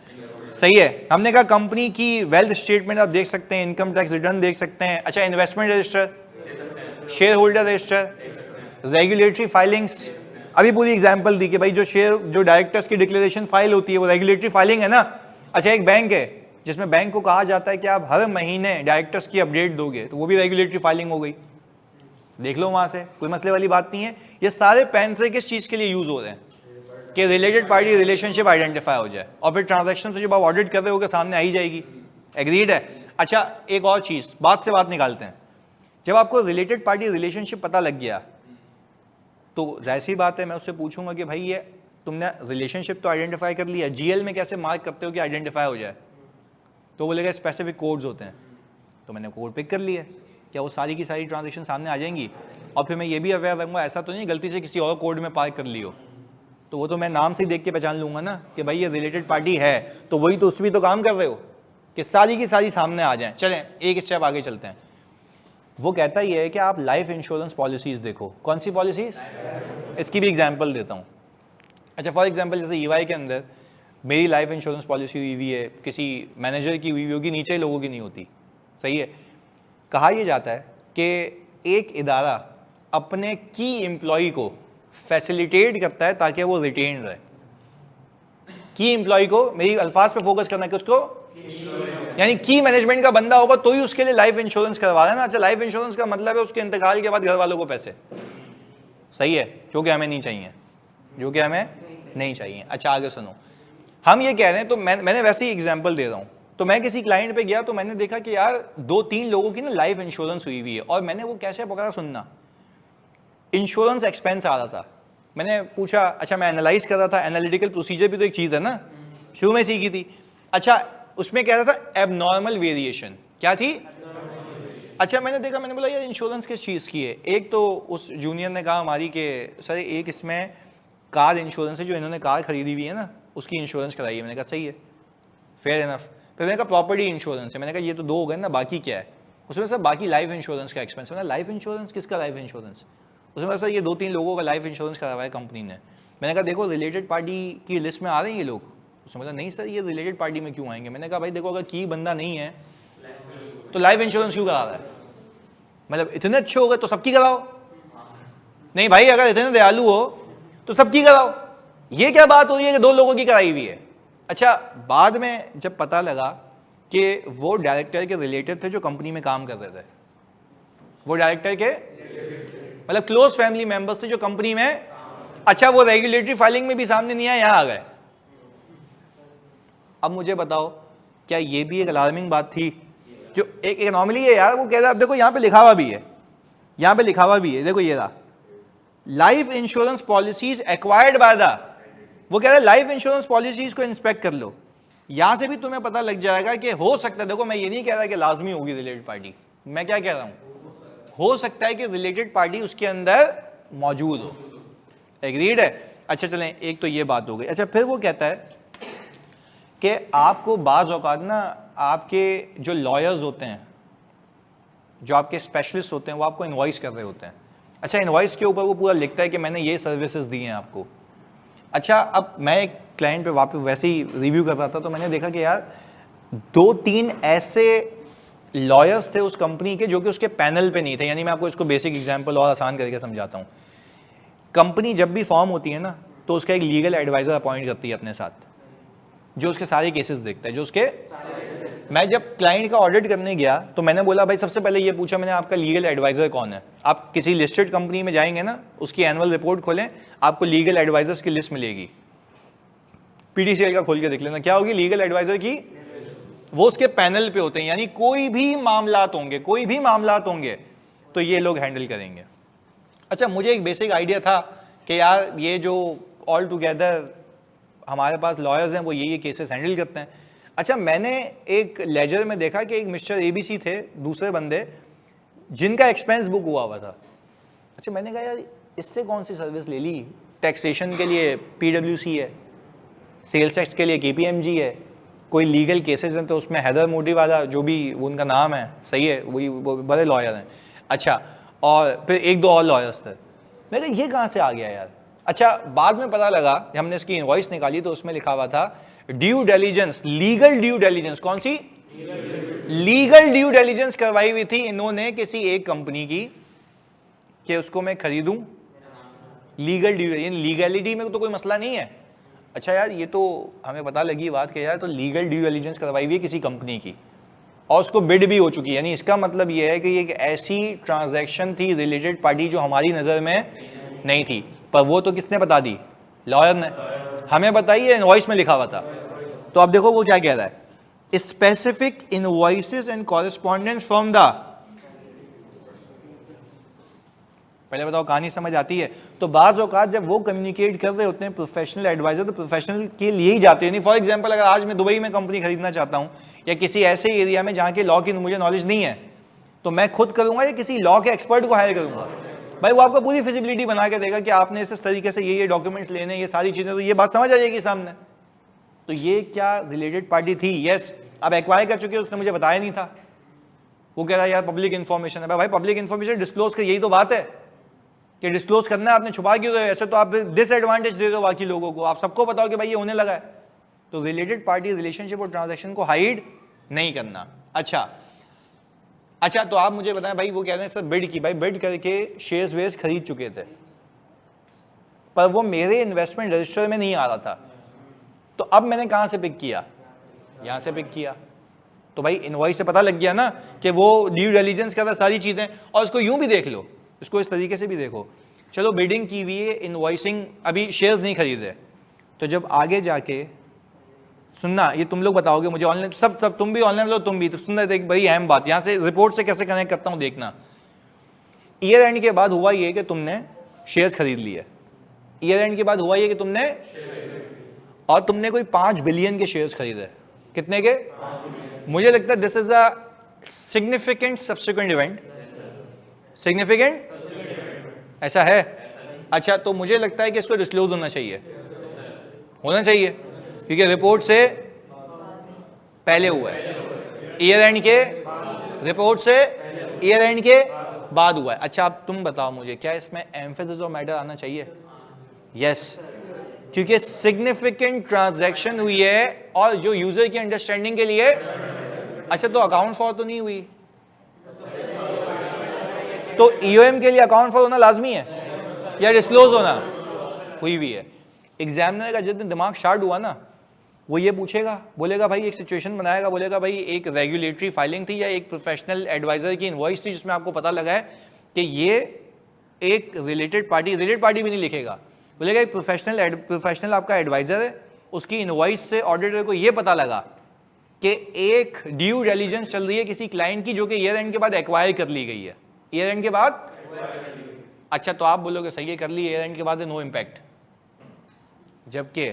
सही है, हमने कहा कंपनी की वेल्थ स्टेटमेंट आप देख सकते हैं, इनकम टैक्स रिटर्न देख सकते हैं। अच्छा, investment register, share holder register, regulatory filings. अभी पूरी एग्जांपल दी कि भाई जो डायरेक्टर्स की डिक्लेरेशन फाइल होती है वो रेगुलेटरी फाइलिंग है ना। अच्छा, एक बैंक है जिसमें बैंक को कहा जाता है कि आप हर महीने डायरेक्टर्स की अपडेट दोगे, तो वो भी रेगुलेटरी फाइलिंग हो गई। देख लो वहां से, कोई मसले वाली बात नहीं है। ये सारे पेन से किस चीज के लिए यूज हो रहे हैं कि रिलेटेड पार्टी रिलेशनशिप आइडेंटिफाई हो जाए और फिर ट्रांजैक्शन से जब आप ऑडिट कर रहे हो सामने आ ही जाएगी। एग्रीड है? अच्छा, एक और चीज, बात से बात निकालते हैं। जब आपको रिलेटेड पार्टी रिलेशनशिप पता लग गया तो जाहिर सी बात है मैं उससे पूछूंगा कि भाई ये तुमने रिलेशनशिप तो आइडेंटिफाई कर लिया, जीएल में कैसे मार्क करते हो कि आइडेंटिफाई हो जाए? तो बोलेगा स्पेसिफिक कोड्स होते हैं। तो मैंने कोड पिक कर लिया, क्या वो सारी की सारी ट्रांजैक्शन सामने आ जाएंगी? और फिर मैं ये भी अवेयर रहूँगा ऐसा तो नहीं गलती से किसी और कोड में पार्क कर लियो, तो वो तो मैं नाम से देख के पहचान लूंगा ना कि भाई ये रिलेटेड पार्टी है, तो वही तो उसमें तो काम कर रहे हो कि सारी की सारी सामने आ जाएं। चलें, एक स्टेप आगे चलते हैं। वो कहता ही है कि आप लाइफ इंश्योरेंस पॉलिसीज देखो। कौन सी पॉलिसीज? इसकी भी एग्जांपल देता हूँ। अच्छा, फॉर एग्जांपल जैसे ईवाई के अंदर मेरी लाइफ इंश्योरेंस पॉलिसी हुई हुई है, किसी मैनेजर की हुई होगी, नीचे लोगों की नहीं होती। सही है। कहा यह जाता है कि एक इदारा अपने की एम्प्लॉय को फैसिलिटेट करता है ताकि वो रिटेन रहे। की एम्प्लॉय को, मेरी अल्फाज पे फोकस करना है कि उसको, यानी की मैनेजमेंट का बंदा होगा तो ही उसके लिए लाइफ इंश्योरेंस करवा रहा है ना। अच्छा, लाइफ इंश्योरेंस का मतलब है उसके इंतकाल के बाद घर वालों को पैसे। सही है, जो कि हमें नहीं चाहिए, जो कि हमें नहीं चाहिए। अच्छा, आगे सुनो, हम ये कह रहे हैं, तो मैंने वैसे ही एग्जाम्पल दे रहा हूँ तो मैं किसी क्लाइंट पे गया तो मैंने देखा कि यार 2-3 लोगों की ना लाइफ इंश्योरेंस हुई हुई है, और मैंने वो कैसे पकड़ा, सुनना, इंश्योरेंस एक्सपेंस आ रहा था। मैंने पूछा, अच्छा मैं एनालाइज कर रहा था, एनालिटिकल प्रोसीजर भी तो एक चीज़ है ना, शुरू में सीखी थी। अच्छा उसमें कह रहा था एबनॉर्मल वेरिएशन, क्या थी? अच्छा मैंने देखा, मैंने बोला यार इंश्योरेंस किस चीज़ की है? एक तो उस जूनियर ने कहा हमारी कि सर एक इसमें कार इंश्योरेंस है, जो इन्होंने कार खरीदी हुई है ना उसकी इंश्योरेंस कराई है। मैंने कहा सही है, फेयर इनफ। फिर मैंने कहा प्रॉपर्टी इंश्योरेंस है। मैंने कहा ये तो 2 हो गए ना, बाकी क्या है? उसमें सर बाकी लाइफ इंश्योरेंस का एक्सपेंस। मैंने लाइफ इंश्योरेंस किसका लाइफ इंश्योरेंस? उसमें सर ये 2-3 लोगों का लाइफ इंश्योरेंस करवाया कंपनी ने। मैंने कहा देखो रिलेटेड पार्टी की लिस्ट में आ रहे हैं ये लोग? उसने बोला नहीं सर ये रिलेटेड पार्टी में क्यों आएंगे? मैंने कहा भाई देखो अगर की बंदा नहीं है तो लाइफ इंश्योरेंस क्यों करा रहा है? मतलब इतने अच्छे हो गए तो सबकी कराओ। नहीं भाई अगर इतने दयालु हो तो सबकी कराओ। ये क्या बात हो रही है कि 2 लोगों की कराई हुई है? अच्छा बाद में जब पता लगा कि वो डायरेक्टर के रिलेटिव थे जो कंपनी में काम कर रहे थे, वो डायरेक्टर के मतलब क्लोज फैमिली मेंबर्स थे जो कंपनी में, अच्छा वो रेगुलेटरी फाइलिंग में भी सामने नहीं आया, यहां आ गए। अब मुझे बताओ क्या ये भी एक अलार्मिंग बात थी? जो एक नॉर्मली है यार, वो कह रहा है, अब देखो यहां पे लिखा हुआ भी है, यहां पे लिखा हुआ भी है, देखो ये रहा, life insurance policies acquired by the, वो कह रहा है लाइफ इंश्योरेंस पॉलिसीज को इंस्पेक्ट कर लो। यहां से भी तुम्हें पता लग जाएगा कि हो सकता है, देखो मैं ये नहीं कह रहा कि लाजमी होगी रिलेटेड पार्टी, मैं क्या कह रहा हूं, हो सकता है कि रिलेटेड पार्टी उसके अंदर मौजूद हो। एग्रीड है? अच्छा चलें, एक तो ये बात हो गई। अच्छा फिर वो कहता है कि आपको बाज़ औक़ात ना आपके जो लॉयर्स होते हैं, जो आपके स्पेशलिस्ट होते हैं, वो आपको इनवॉइस कर रहे होते हैं। अच्छा इनवॉइस के ऊपर वो पूरा लिखता है कि मैंने ये सर्विसेज दी हैं आपको। अच्छा अब मैं एक क्लाइंट पे वापस वैसे ही रिव्यू कर रहा था तो मैंने देखा कि यार 2-3 ऐसे लॉयर्स थे उस कंपनी के जो कि उसके पैनल पे नहीं थे। यानी मैं आपको इसको बेसिक एग्जांपल और आसान करके समझाता हूँ। कंपनी जब भी फॉर्म होती है ना तो उसका एक लीगल एडवाइज़र अपॉइंट करती है अपने साथ, जो उसके सारे केसेस देखता है, जो उसके, मैं जब क्लाइंट का ऑडिट करने गया तो मैंने बोला भाई सबसे पहले ये पूछा मैंने आपका लीगल एडवाइज़र कौन है? आप किसी लिस्टेड कंपनी में जाएंगे ना, उसकी एनुअल रिपोर्ट खोलें, आपको लीगल एडवाइजर्स की लिस्ट मिलेगी। पीडीसीएल का खोल के देख लेना, क्या होगी लीगल एडवाइजर की, वो उसके पैनल पे होते हैं। यानी कोई भी मामलात होंगे तो ये लोग हैंडल करेंगे। अच्छा मुझे एक बेसिक आइडिया था कि यार ये जो ऑल टुगेदर हमारे पास लॉयर्स हैं वो ये केसेस हैंडल करते हैं। अच्छा मैंने एक लेजर में देखा कि एक मिस्टर एबीसी थे, दूसरे बंदे जिनका एक्सपेंस बुक हुआ था। अच्छा मैंने कहा यार इससे कौन सी सर्विस ले ली? टैक्सेशन के लिए पीडब्ल्यूसी है, सेल्स टैक्स के लिए केपीएमजी है, कोई लीगल केसेस हैं तो उसमें हैदर मोटी वाला जो भी उनका नाम है, सही है, वही वो बड़े लॉयर हैं। अच्छा और फिर 1-2 और लॉयर्स थे। मैं कहा ये कहाँ से आ गया यार? अच्छा बाद में पता लगा, हमने इसकी इनवॉइस निकाली तो उसमें लिखा हुआ था due diligence, legal due diligence. कौन सी? लीगल ड्यू डिलिजेंस करवाई हुई थी इन्होंने किसी एक कंपनी की कि उसको मैं खरीदूं। लीगल ड्यू, लीगैलिटी में तो कोई मसला नहीं है। अच्छा यार ये तो हमें पता लगी बात कि यार तो लीगल ड्यू डिलिजेंस करवाई हुई है किसी कंपनी की और उसको बिड भी हो चुकी है। यानी इसका मतलब ये है कि ये एक ऐसी ट्रांजैक्शन थी रिलेटेड पार्टी जो हमारी नज़र में नहीं थी, पर वो तो किसने बता दी? लॉयर ने हमें बताई है, इनवॉइस में लिखा हुआ था। तो अब देखो वो क्या कह रहा है, specific invoices and correspondence from the, पहले बताओ कहानी समझ आती है? तो बाज़ औक़ात जब वो कम्युनिकेट कर रहे होते हैं प्रोफेशनल एडवाइजर, तो प्रोफेशनल के लिए ही जाते हैं। फॉर एग्जांपल अगर आज मैं दुबई में कंपनी खरीदना चाहता हूं या किसी ऐसे एरिया में जहां के लॉ की मुझे नॉलेज नहीं है, तो मैं खुद करूंगा या किसी लॉ के एक्सपर्ट को हायर करूंगा? भाई वो आपको पूरी फिजिबिलिटी बना के देगा कि आपने इस तरीके से ये डॉक्यूमेंट्स लेने, ये सारी चीजें, तो ये बात समझ आ जाएगी सामने। तो ये क्या रिलेटेड पार्टी थी? यस। अब एक्वायर कर चुके, उसने मुझे बताया नहीं था, वो कह रहा है यार पब्लिक इन्फॉर्मेशन है। भाई पब्लिक इन्फॉर्मेशन डिस्क्लोज कर, यही तो बात है कि डिस्क्लोज करना है, आपने छुपा क्यों? ऐसे तो आप डिसएडवांटेज दे दो बाकी लोगों को, आप सबको बताओ कि भाई ये होने लगा है। तो रिलेटेड पार्टी रिलेशनशिप और ट्रांजैक्शन को हाइड नहीं करना। अच्छा तो आप मुझे बताएं, भाई वो कह रहे हैं सर बिड की, भाई बिड करके शेयर्स वेयर्स खरीद चुके थे पर वो मेरे इन्वेस्टमेंट रजिस्टर में नहीं आ रहा था, तो अब मैंने कहां से पिक किया? यहां से पिक किया। तो भाई इनवॉइस से पता लग गया ना कि वो ड्यू डिलिजेंस कर रहा, सारी चीजें। और इसको यूं भी देख लो, इसको इस तरीके से भी देखो, चलो बिडिंग की हुई है, इनवॉइसिंग, अभी शेयर्स नहीं खरीदे, तो जब आगे जाके सुनना, ये तुम लोग बताओगे मुझे ऑनलाइन, सब तुम भी ऑनलाइन लो, तुम भी तो सुनना, एक बड़ी अहम बात यहां से रिपोर्ट से कैसे कनेक्ट करता हूं देखना। ईयर एंड के बाद हुआ ये कि तुमने शेयर्स खरीद लिए, ईयर एंड के बाद हुआ ये कि तुमने, और तुमने कोई 5 बिलियन के शेयर्स खरीदे, कितने के? मुझे लगता है this is a significant subsequent event, significant ऐसा है। अच्छा, तो मुझे लगता है कि इसको डिस्क्लोज होना चाहिए, क्योंकि रिपोर्ट से पहले हुआ है, ईयर एंड के रिपोर्ट से ईयर एंड के बाद हुआ है। अच्छा, अब तुम बताओ मुझे, क्या इसमें एम्फेसिस और मैटर आना चाहिए? यस, क्योंकि सिग्निफिकेंट ट्रांजैक्शन हुई है और जो यूजर की अंडरस्टैंडिंग के लिए। अच्छा, तो अकाउंट फॉर तो नहीं हुई, तो ईओएम के लिए अकाउंट फॉर होना लाजमी है या डिस्क्लोज होना? हुई भी है। एग्जामिनर का जिस दिन दिमाग शार्ट हुआ ना, वो ये पूछेगा, बोलेगा भाई एक सिचुएशन बनाएगा, बोलेगा भाई एक रेगुलेटरी फाइलिंग थी या एक प्रोफेशनल एडवाइजर की इनवॉइस थी जिसमें आपको पता लगा है कि ये एक रिलेटेड पार्टी भी नहीं लिखेगा, बोलेगा एक प्रोफेशनल आपका एडवाइजर है, उसकी इनवॉइस से ऑडिटर को ये पता लगा कि एक ड्यू डिलिजेंस चल रही है किसी क्लाइंट की जो कि ईयर एंड के बाद एक्वायर कर ली गई है, ईयर एंड के बाद। अच्छा, तो आप बोलोगे सही है, कर ली ईयर एंड के बाद, नो इम्पैक्ट, जबकि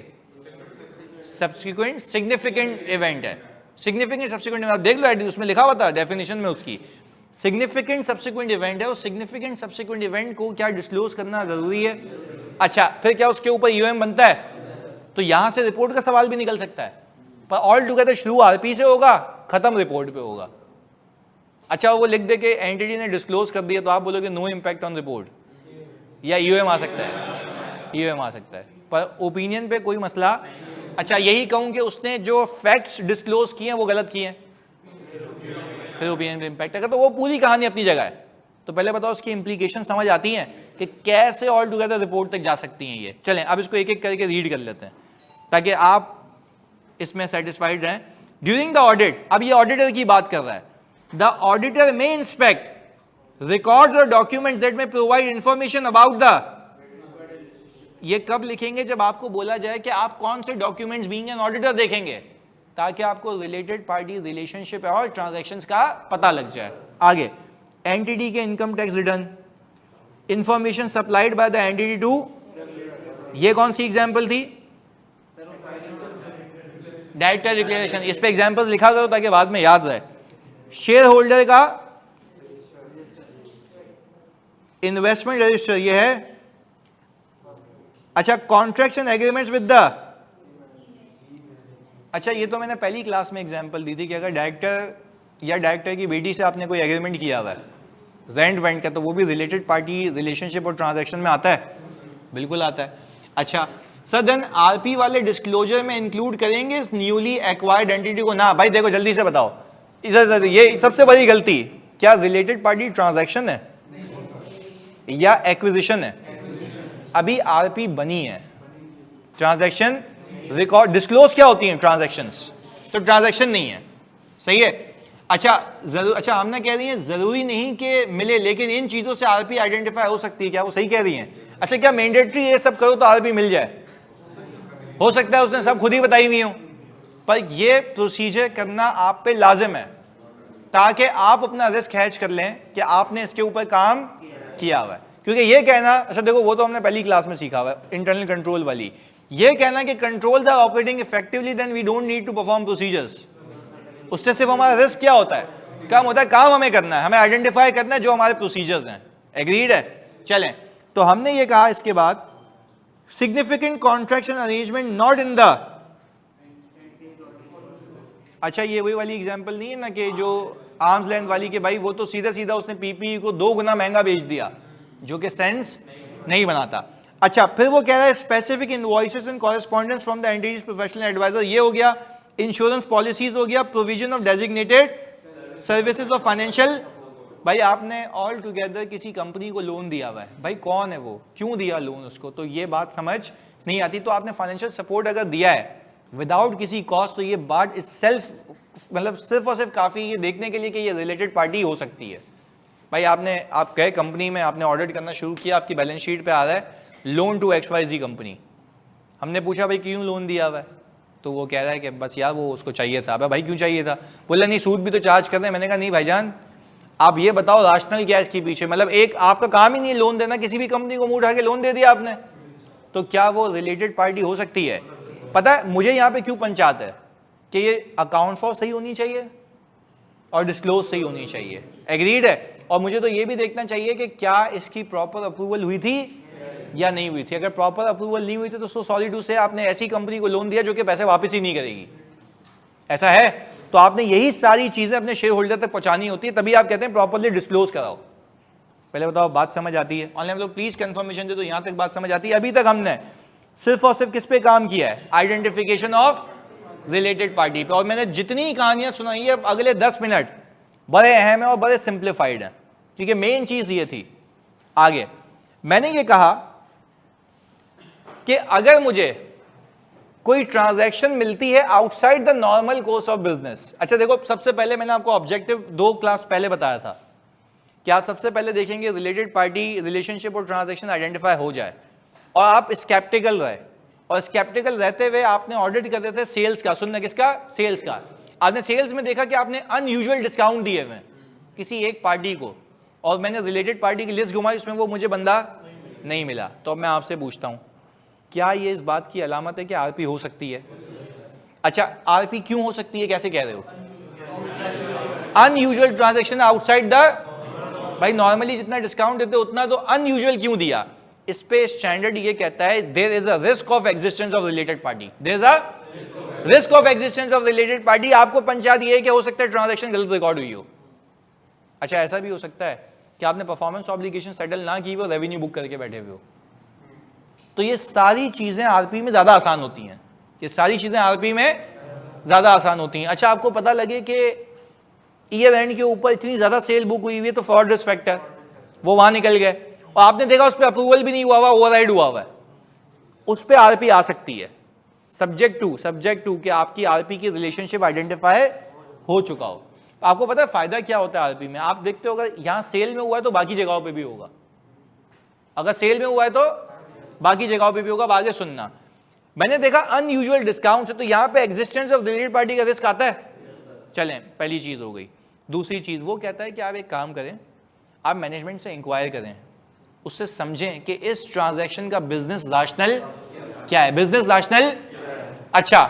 सब्सिक्वेंट सिग्निफिकेंट इवेंट है। सिग्निफिकेंट सब्सिक्वेंट इवेंट देख लो, उसमें लिखा हुआ था डेफिनेशन में उसकी, सिग्निफिकेंट सब्सिक्वेंट इवेंट है, और सिग्निफिकेंट सब्सिक्वेंट इवेंट को क्या डिस्क्लोज करना जरूरी है? अच्छा, फिर क्या उसके ऊपर यूएम बनता है? तो यहां से रिपोर्ट का सवाल भी निकल सकता है, पर ऑल टुगेदर शुरू आरपी से होगा, खत्म रिपोर्ट पे होगा। अच्छा, वो लिख दे के एंटिटी ने डिस्क्लोज कर दिया, तो आप बोलोगे नो इम्पैक्ट ऑन रिपोर्ट, या यूएम आ सकता है? यूएम आ सकता है, पर ओपिनियन पे कोई मसला। अच्छा, यही कहूं कि उसने जो फैक्ट्स डिस्क्लोज किए हैं वो गलत किए हैं, फिर ओपिनियन पे इम्पैक्ट है, तो वो पूरी कहानी अपनी जगह है। तो पहले बताओ उसकी इंप्लीकेशन समझ आती हैं कि कैसे ऑल टुगेदर रिपोर्ट तक जा सकती हैं ये। चलें अब इसको एक एक करके रीड कर लेते हैं ताकि आप इसमें सेटिस्फाइड रहें। ड्यूरिंग द ऑडिट, अब ये ऑडिटर की बात कर रहा है, the auditor may inspect records और documents that may provide information about the, ये कब लिखेंगे? जब आपको बोला जाए कि आप कौन से डॉक्यूमेंट्स बीइंग एन ऑडिटर देखेंगे, ताकि आपको रिलेटेड पार्टी रिलेशनशिप और ट्रांजैक्शंस का पता लग जाए। आगे, एंटिटी के income tax return, information supplied by the entity to, ये कौन सी एग्जांपल थी? Director declaration. इस पे एग्जांपल्स लिखा करो ताकि बाद में याद रहे। शेयर होल्डर का इन्वेस्टमेंट रजिस्टर, ये है। अच्छा, contracts and agreements with the, अच्छा ये तो मैंने पहली क्लास में एग्जांपल दी थी कि अगर डायरेक्टर या डायरेक्टर की बेटी से आपने कोई एग्रीमेंट किया हुआ है रेंट वेंट का, तो वो भी रिलेटेड पार्टी रिलेशनशिप और ट्रांजैक्शन में आता है, बिल्कुल आता है। अच्छा सर, देन आरपी वाले डिस्क्लोजर में इंक्लूड करेंगे न्यूली एक्वायर्ड एंटिटी को? ना भाई, देखो जल्दी से बताओ, इधर ये सबसे बड़ी गलती, क्या रिलेटेड पार्टी ट्रांजैक्शन है या एक्विजिशन है? अभी आरपी बनी है, ट्रांजैक्शन रिकॉर्ड डिस्क्लोज क्या होती है? ट्रांजैक्शंस, तो ट्रांजैक्शन नहीं है, सही है। अच्छा हमने कह रही है जरूरी नहीं कि मिले, लेकिन इन चीजों से आरपी आइडेंटिफाई हो सकती है, क्या वो सही कह रही हैं? अच्छा, क्या मैंडेटरी ये सब करो तो आरपी मिल जाए? हो सकता है उसने सब खुद ही बताई हुई हो, पर ये प्रोसीजर करना आप पे लाजिम है ताकि आप अपना रिस्क हैच कर लें कि आपने इसके ऊपर काम किया हुआ है। क्योंकि ये कहना, अच्छा देखो वो तो हमने पहली क्लास में सीखा हुआ है, इंटरनल कंट्रोल वाली, ये कहना कि controls are operating effectively then we don't need to perform procedures, उससे सिर्फ हमारा रिस्क क्या होता है, कम होता है। काम हमें करना है, हमें आइडेंटिफाई करना है जो हमारे प्रोसीजर्स हैं। एग्रीड है? चलें, तो हमने ये कहा इसके बाद significant contraction arrangement not in the, अच्छा ये वही वाली एग्जांपल नहीं है ना कि जो आर्म्स लेंथ वाली के भाई वो तो सीधा सीधा उसने पीपी को 2 गुना महंगा बेच दिया, जो कि सेंस नहीं बनाता। अच्छा, फिर वो कह रहा है specific invoices and correspondence from the entity's professional adviser, ये हो गया। इंश्योरेंस पॉलिसीज हो गया, provision of designated services of financial, भाई आपने ऑल टुगेदर किसी कंपनी को लोन दिया हुआ है, भाई कौन है वो, क्यों दिया लोन उसको, तो ये बात समझ नहीं आती। तो आपने फाइनेंशियल सपोर्ट अगर दिया है विदाउट किसी कॉस्ट, तो ये बात इटसेल्फ मतलब सिर्फ और सिर्फ काफ़ी ये देखने के लिए कि ये रिलेटेड पार्टी हो सकती है। भाई आप गए कंपनी में, आपने ऑडिट करना शुरू किया, आपकी बैलेंस शीट पे आ रहा है लोन टू XYZ कंपनी, हमने पूछा भाई क्यों लोन दिया हुआ है, तो वो कह रहा है कि बस यार वो उसको चाहिए था। भाई क्यों चाहिए था? बोला नहीं सूद भी तो चार्ज कर रहे हैं। मैंने कहा नहीं भाईजान, आप ये बताओ राशनल क्या है इसके पीछे? मतलब एक आपका काम ही नहीं है लोन देना, किसी भी कंपनी को मुंह उठा के लोन दे दिया आपने, तो क्या वो रिलेटेड पार्टी हो सकती है? पता है मुझे यहाँ पे क्यों पंचायत है कि ये अकाउंट फॉर सही होनी चाहिए और डिस्क्लोज सही होनी चाहिए, एग्रीड है। और मुझे तो ये भी देखना चाहिए कि क्या इसकी प्रॉपर अप्रूवल हुई थी या नहीं हुई थी। अगर प्रॉपर अप्रूवल नहीं हुई थी तो सॉरी टू से आपने ऐसी कंपनी को लोन दिया जो कि पैसे वापस ही नहीं करेगी, ऐसा है। तो आपने यही सारी चीजें अपने शेयर होल्डर तक पहुंचानी होती है, तभी आप कहते हैं प्रॉपरली डिस्क्लोज कराओ। पहले बताओ बात समझ आती है? ऑनलाइन लोग प्लीज कंफर्मेशन दे दो यहां तक बात समझ आती है। अभी तक हमने सिर्फ और सिर्फ किस पे काम किया है? आइडेंटिफिकेशन ऑफ रिलेटेड पार्टी पे। और मैंने जितनी कहानियां सुनाई है अगले 10 मिनट बड़े अहम है और बड़े सिंप्लीफाइड है, ठीक है। मेन चीज ये थी। आगे मैंने ये कहा कि अगर मुझे कोई ट्रांजैक्शन मिलती है outside the normal course of business. अच्छा देखो, सबसे पहले मैंने आपको ऑब्जेक्टिव 2 क्लास पहले बताया था कि आप सबसे पहले देखेंगे रिलेटेड पार्टी रिलेशनशिप और ट्रांजैक्शन आइडेंटिफाई हो जाए और आप स्केप्टिकल रहे। और स्केप्टिकल रहते हुए आपने ऑडिट करते थे सेल्स का। सुनना किसका? सेल्स का। आपने सेल्स में देखा कि आपने अनयूजुअल डिस्काउंट दिए हुए किसी एक पार्टी को, और मैंने रिलेटेड पार्टी की लिस्ट घुमाई, उसमें वो मुझे बंदा नहीं मिला। तो अब मैं आपसे पूछता हूं, क्या ये इस बात की अलामत है कि आरपी हो सकती है? अच्छा, आरपी क्यों हो सकती है, कैसे कह रहे हो? अनयूजुअल ट्रांजैक्शन आउटसाइड द, भाई नॉर्मली जितना डिस्काउंट देते उतना तो अनयूजुअल क्यों दिया? इस पे स्टैंडर्ड ये कहता है there is a risk of existence of related party. There is a risk of existence of related party. आपको पंचायत ये है कि हो सकता है ट्रांजैक्शन गलत रिकॉर्ड हुई हो। अच्छा, ऐसा भी हो सकता है कि आपने परफॉर्मेंस ऑब्लिगेशन सेटल ना की हो, रेवेन्यू बुक करके बैठे हुए हो। तो ये सारी चीजें आरपी में ज्यादा आसान होती हैं, ये सारी चीजें आरपी में ज्यादा आसान होती हैं। अच्छा, आपको पता लगे कि ईयर एंड के ऊपर इतनी ज्यादा सेल बुक हुई हुई है तो फ्रॉड रिस्क फैक्टर वो वहां निकल गए, और आपने देखा उस पर अप्रूवल भी नहीं हुआ हुआ, ओवरराइड हुआ हुआ है, उस पर आरपी आ सकती है। सब्जेक्ट टू कि आपकी आरपी की रिलेशनशिप आइडेंटिफाई हो चुका हो। आपको पता है फायदा क्या होता है आरपी में? आप देखते हो अगर यहां सेल में हुआ है तो बाकी जगहों पे भी होगा, अगर सेल में हुआ है तो बाकी जगहों पे भी होगा। आगे सुनना, मैंने देखा अनयूजुअल डिस्काउंट है तो यहां पे एग्जिस्टेंस ऑफ रिलेटेड पार्टी का रिस्क आता है। चलें, पहली चीज हो गई। दूसरी चीज वो कहता है कि आप एक काम करें, आप मैनेजमेंट से इंक्वायर करें, उससे समझें कि इस ट्रांजैक्शन का बिजनेस रैशनल क्या है, बिजनेस रैशनल। अच्छा,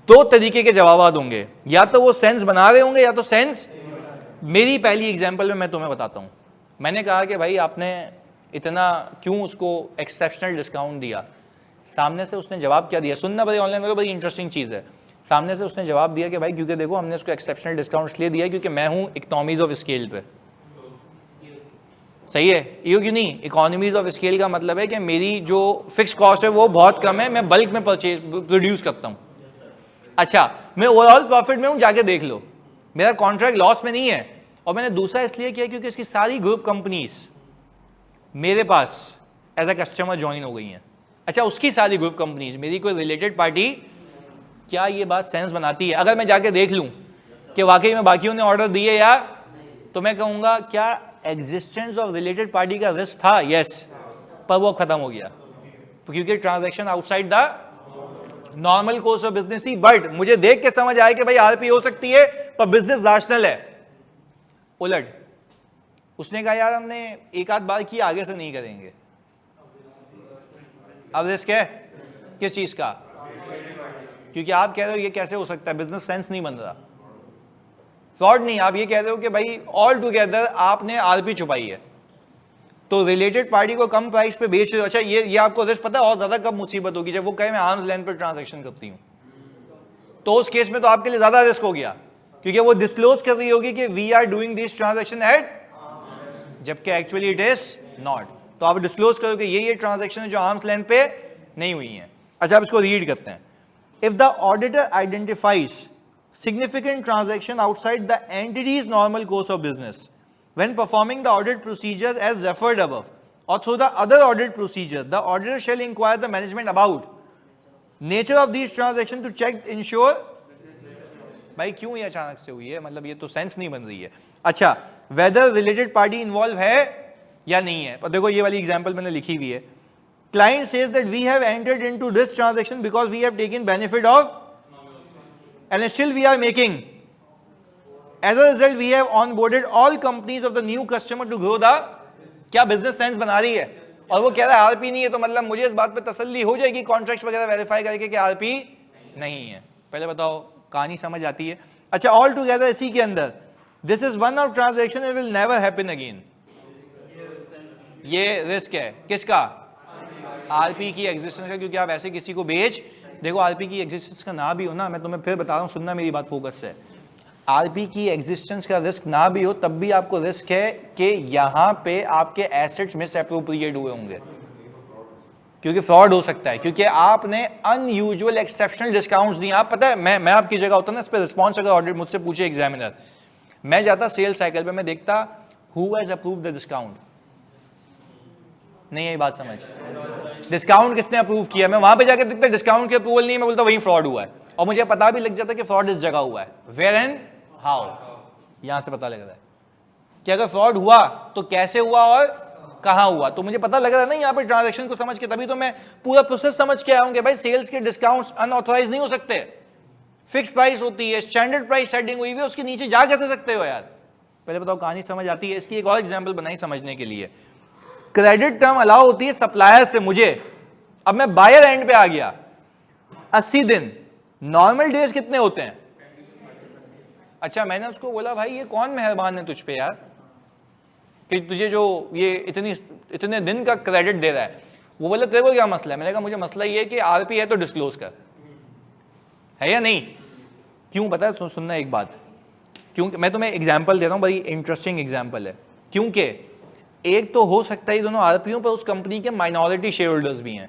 2 तरीके के जवाब होंगे, या तो वो सेंस बना रहे होंगे या तो सेंस। मेरी पहली एग्जांपल में मैं तुम्हें बताता हूं। मैंने कहा कि भाई आपने इतना क्यों उसको एक्सेप्शनल डिस्काउंट दिया? सामने से उसने जवाब क्या दिया? सुनना भाई, ऑनलाइन में बड़ी इंटरेस्टिंग चीज है। सामने से उसने जवाब दिया कि भाई क्योंकि देखो हमने उसको एक्सेप्शनल डिस्काउंट इसलिए दिया क्योंकि मैं हूं इकोनॉमीज ऑफ स्केल पे। सही है, ये क्यों नहीं? इकोनॉमीज ऑफ स्केल का मतलब है कि मेरी जो फिक्स कॉस्ट है वो बहुत कम है, मैं बल्क में प्रोड्यूस करता हूं। अच्छा, मैं ओवरऑल प्रॉफिट में हूं, जाके देख लो, मेरा कॉन्ट्रैक्ट लॉस में नहीं है। और मैंने दूसरा इसलिए किया क्योंकि इसकी सारी ग्रुप कंपनीज मेरे पास एज अ कस्टमर ज्वाइन हो गई हैं। अच्छा, उसकी सारी ग्रुप कंपनीज मेरी कोई रिलेटेड पार्टी, क्या ये बात सेंस बनाती है? अगर मैं जाके देख लूं कि वाकई में बाकियों ने ऑर्डर दिए या, तो मैं कहूंगा क्या एग्जिस्टेंस ऑफ रिलेटेड पार्टी का रिस्क था? यस, पर वो खत्म हो गया क्योंकि transaction outside the normal course of business थी। बट मुझे देख के समझ आया कि भाई आरपी हो सकती है पर बिजनेस रैशनल है। उलट उसने कहा यार हमने एक आध बार किया, आगे से नहीं करेंगे। अब रिस्क है किस चीज का? क्योंकि आप कह रहे हो ये कैसे हो सकता है, बिजनेस सेंस नहीं बन रहा। फ्रॉड नहीं, आप ये कह रहे हो कि भाई ऑल टुगेदर आपने आरपी छुपाई है तो रिलेटेड पार्टी को कम प्राइस पे बेच रहे हो। अच्छा, ये आपको रिस्क पता है और ज्यादा कब मुसीबत होगी? जब वो कहे मैं आर्म्स लेंथ पर ट्रांजैक्शन करती हूं, तो उस केस में तो आपके लिए ज्यादा रिस्क हो गया क्योंकि वो डिस्क्लोज कर रही होगी कि we are doing this transaction at, जबकि एक्चुअली इट इज नॉट। तो आप डिस्क्लोज करोगे ये ट्रांजैक्शन है जो आर्म्स लेंथ पे नहीं हुई है। अच्छा, आप इसको रीड करते हैं। If the auditor identifies significant transaction outside the entity's normal course of business when performing the audit procedures as referred above or through the other audit procedure, the auditor shall inquire the management about nature of these transactions to check ensure। भाई क्यों ये अचानक से हुई है, मतलब ये तो सेंस नहीं बन रही है। अच्छा, whether related party involve है या नहीं है। पर देखो ये वाली एग्जांपल मैंने लिखी हुई है। Client says that we have entered into this transaction because we have taken benefit of and still we are making. As a result, we have onboarded all companies of the new customer to grow the, क्या business sense बना रही है, और वो कह रहा है RP नहीं है, तो मतलब मुझे इस बात पे तसल्ली हो जाएगी कॉन्ट्रैक्ट वगैरह वेरीफाई करके कि आरपी नहीं है. पहले बताओ कहानी समझ आती है? अच्छा, ऑल टुगेदर इसी के अंदर this is one of transaction it will never happen again. ये रिस्क है किसका? आरपी की एग्जिस्टेंस का, क्योंकि आप ऐसे किसी को बेच, देखो आरपी की एग्जिस्टेंस का ना भी हो ना, मैं तुम्हें फिर बता रहा हूं, सुनना मेरी बात फोकस से, आरपी की एग्जिस्टेंस का रिस्क ना भी हो तब भी आपको रिस्क है कि यहां पे आपके एसेट्स मिस अप्रोप्रिएट हुए होंगे, क्योंकि फ्रॉड हो सकता है, क्योंकि आपने अनयूजुअल एक्सेप्शनल डिस्काउंट्स दिए. आप पता है, मैं आपकी जगह होता ना, इस पर रिस्पॉन्स अगर ऑडिट मुझसे पूछे एग्जामिनर, मैं जाता सेल साइकिल पे, मैं देखता who has approved the discount. नहीं, यही बात समझ, डिस्काउंट किसने अप्रूव किया, मैं वहां पे जाकर देखता डिस्काउंट के अप्रूवल नहीं, मैं बोलता वही फ्रॉड हुआ है, और मुझे पता भी लग जाता कि फ्रॉड इस जगह हुआ है. वेयर एंड हाउ, यहां से पता लग रहा है कि अगर फ्रॉड हुआ तो कैसे हुआ और कहां हुआ, तो मुझे पता लग रहा है ना यहाँ पे ट्रांजैक्शन को समझ के, तभी तो मैं पूरा प्रोसेस समझ के आया हूं कि भाई सेल्स के डिस्काउंट्स अनऑथराइज नहीं हो सकते, फिक्स प्राइस होती है, स्टैंडर्ड प्राइस सेटिंग हुई है, उसके नीचे जा कैसे सकते हो यार. पहले बताओ कहानी समझ आती है? इसकी एक और एग्जांपल बनाई समझने के लिए. क्रेडिट टर्म अलाउ होती है सप्लायर से मुझे, अब मैं बायर एंड पे आ गया, 80 दिन, नॉर्मल डेज कितने होते हैं? अच्छा, मैंने उसको बोला भाई ये कौन मेहरबान है तुझ पे यार कि तुझे जो ये इतने दिन का क्रेडिट दे रहा है. वो बोला तेरे को क्या मसला है? मैंने कहा मुझे मसला ये है कि आरपी है तो डिस्क्लोज कर, है या नहीं? क्यों पता है? सुनना एक बात, क्योंकि मैं तुम्हें एग्जाम्पल दे रहा हूं, बड़ी इंटरेस्टिंग एग्जाम्पल है, क्योंकि एक तो हो सकता है दोनों आरपीओ पर उस कंपनी के माइनॉरिटी शेयर होल्डर्स भी हैं,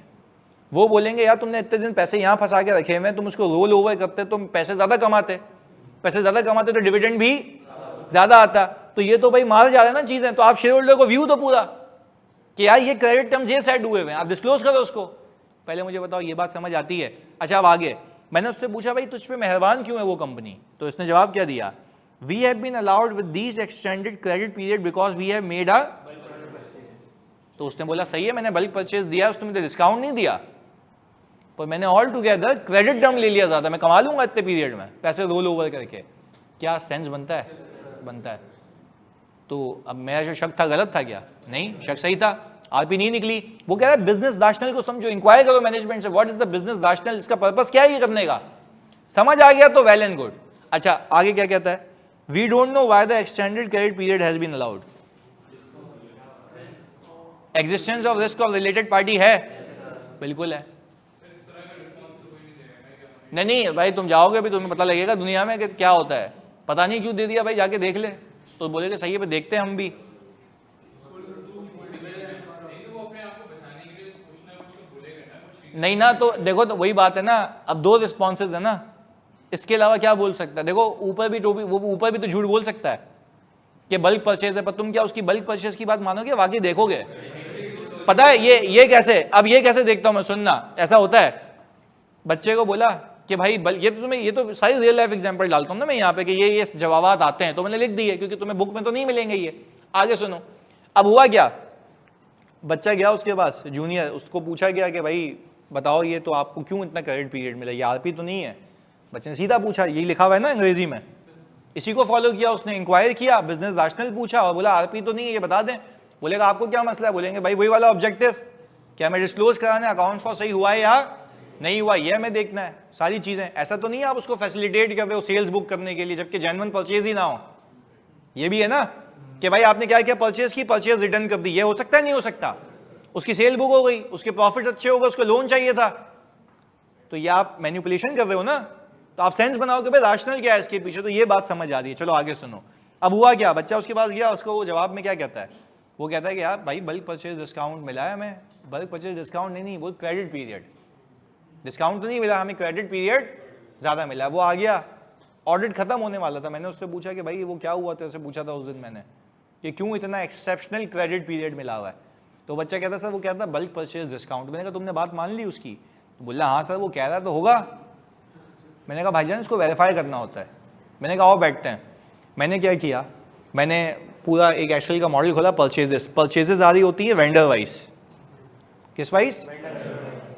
वो बोलेंगे यार तुमने इतने दिन पैसे यहां फंसा के रखे हुए, तुम उसको रोल ओवर करते तो पैसे ज्यादा कमाते, तो डिविडेंड भी ज्यादा आता, तो ये तो भाई मार जा रहा है ना चीजें, तो आप शेयर होल्डर को व्यू तो पूरा कि यार ये क्रेडिट टर्म ये सेट हुए हुए हैं, आप डिस्क्लोज करो उसको. पहले मुझे बताओ ये बात समझ आती है? अच्छा, अब आगे मैंने उससे पूछा भाई तुझ पे मेहरबान क्यों है वो कंपनी, तो इसने जवाब क्या दिया? We have been allowed with these extended credit period because we have made a, तो उसने बोला सही है, मैंने बल्क परचेज दिया, उसने मुझे डिस्काउंट नहीं दिया, पर मैंने ऑल टुगेदर क्रेडिट टर्म ले लिया ज्यादा, मैं कमा लूंगा इतने पीरियड में पैसे रोल ओवर करके. क्या सेंस बनता है? बनता है. तो अब मेरा जो शक था गलत था क्या? नहीं, शक सही था, आरपी नहीं निकली. वो कह रहा है बिजनेस रैशनल को समझो, इंक्वायर करो मैनेजमेंट से, what is the business rational, इसका पर्पस क्या है ये करने का, समझ आ गया तो वेल एंड गुड. अच्छा, आगे क्या कहता है? We don't know why the extended credit period has been allowed. Existence of risk of related party है, बिल्कुल है. नहीं भाई, तुम जाओगे अभी तुम्हें पता लगेगा दुनिया में कि क्या होता है. पता नहीं क्यों दे दिया भाई, जाके देख ले, तो बोलेगे सही है पे देखते हैं हम भी. नहीं ना, तो देखो तो वही बात है ना, अब दो रिस्पॉन्सेज है ना, इसके अलावा क्या बोल सकता है? देखो ऊपर भी टोपी, वो ऊपर भी तो झूठ बोल सकता है कि बल्क परचेज है, पर तुम क्या उसकी बल्क परचेज की बात मानोगे? वाकई देखोगे? पता है ये कैसे, अब ये कैसे देखता हूं मैं, सुनना. ऐसा होता है, बच्चे को बोला कि भाई ये तो सारी रियल लाइफ एग्जांपल डालता हूं ना मैं यहाँ पे कि ये जवाब आते हैं, तो मैंने लिख दिए क्योंकि तुम्हें बुक में तो नहीं मिलेंगे ये. आगे सुनो. अब हुआ क्या, बच्चा गया उसके पास जूनियर, उसको पूछा गया कि भाई बताओ ये तो आपको क्यों इतना क्रेडिट पीरियड मिला, ये आरपी तो नहीं है. बच्चे ने सीधा पूछा, यही लिखा हुआ है ना अंग्रेजी में, इसी को फॉलो किया उसने. इंक्वायर किया, बिजनेस रैशनल पूछा और बोला आरपी तो नहीं है, ये बता दें. बोलेगा आपको क्या मसला है? बोलेंगे भाई वही वाला ऑब्जेक्टिव, क्या मैं डिस्क्लोज कराना है, अकाउंट फॉर सही हुआ है या नहीं हुआ, यह हमें देखना है, सारी चीजें. ऐसा तो नहीं है आप उसको फैसिलिटेट कर रहे हो सेल्स बुक करने के लिए जबकि जेन्युइन परचेज ही ना हो. ये भी है ना कि भाई आपने क्या किया, परचेज की, परचेज रिटर्न कर दी, ये हो सकता है? नहीं हो सकता. उसकी सेल बुक हो गई, उसके प्रॉफिट अच्छे हो गए, उसको लोन चाहिए था, तो ये आप मैनिपुलेशन कर रहे हो ना. तो आप सेंस बनाओगे भाई रैशनल क्या है इसके पीछे, तो ये बात समझ आ रही है. चलो आगे सुनो. अब हुआ क्या, बच्चा उसके पास गया, उसको वो जवाब में क्या कहता है? वो कहता है कि यार भाई बल्क परचेज डिस्काउंट मिला है हमें. बल्क परचेज डिस्काउंट नहीं, वो क्रेडिट पीरियड, डिस्काउंट तो नहीं मिला हमें, क्रेडिट पीरियड ज्यादा मिला. वो आ गया, ऑडिट खत्म होने वाला था, मैंने उससे पूछा कि भाई वो क्या हुआ था, उससे पूछा था उस दिन मैंने कि क्यों इतना एक्सेप्शनल क्रेडिट पीरियड मिला हुआ है. तो बच्चा कहता सर वो कहता बल्क परचेज डिस्काउंट. मैंने कहा तुमने बात मान ली उसकी? तो बोला हाँ सर वो कह रहा तो होगा. मैंने कहा भाईजान इसको वेरीफाई करना होता है. मैंने कहा आओ बैठते हैं. मैंने क्या किया, मैंने पूरा एक एक्सेल का मॉडल खोला, परचेजेस आ रही होती है वेंडर वाइज. किस वाइज?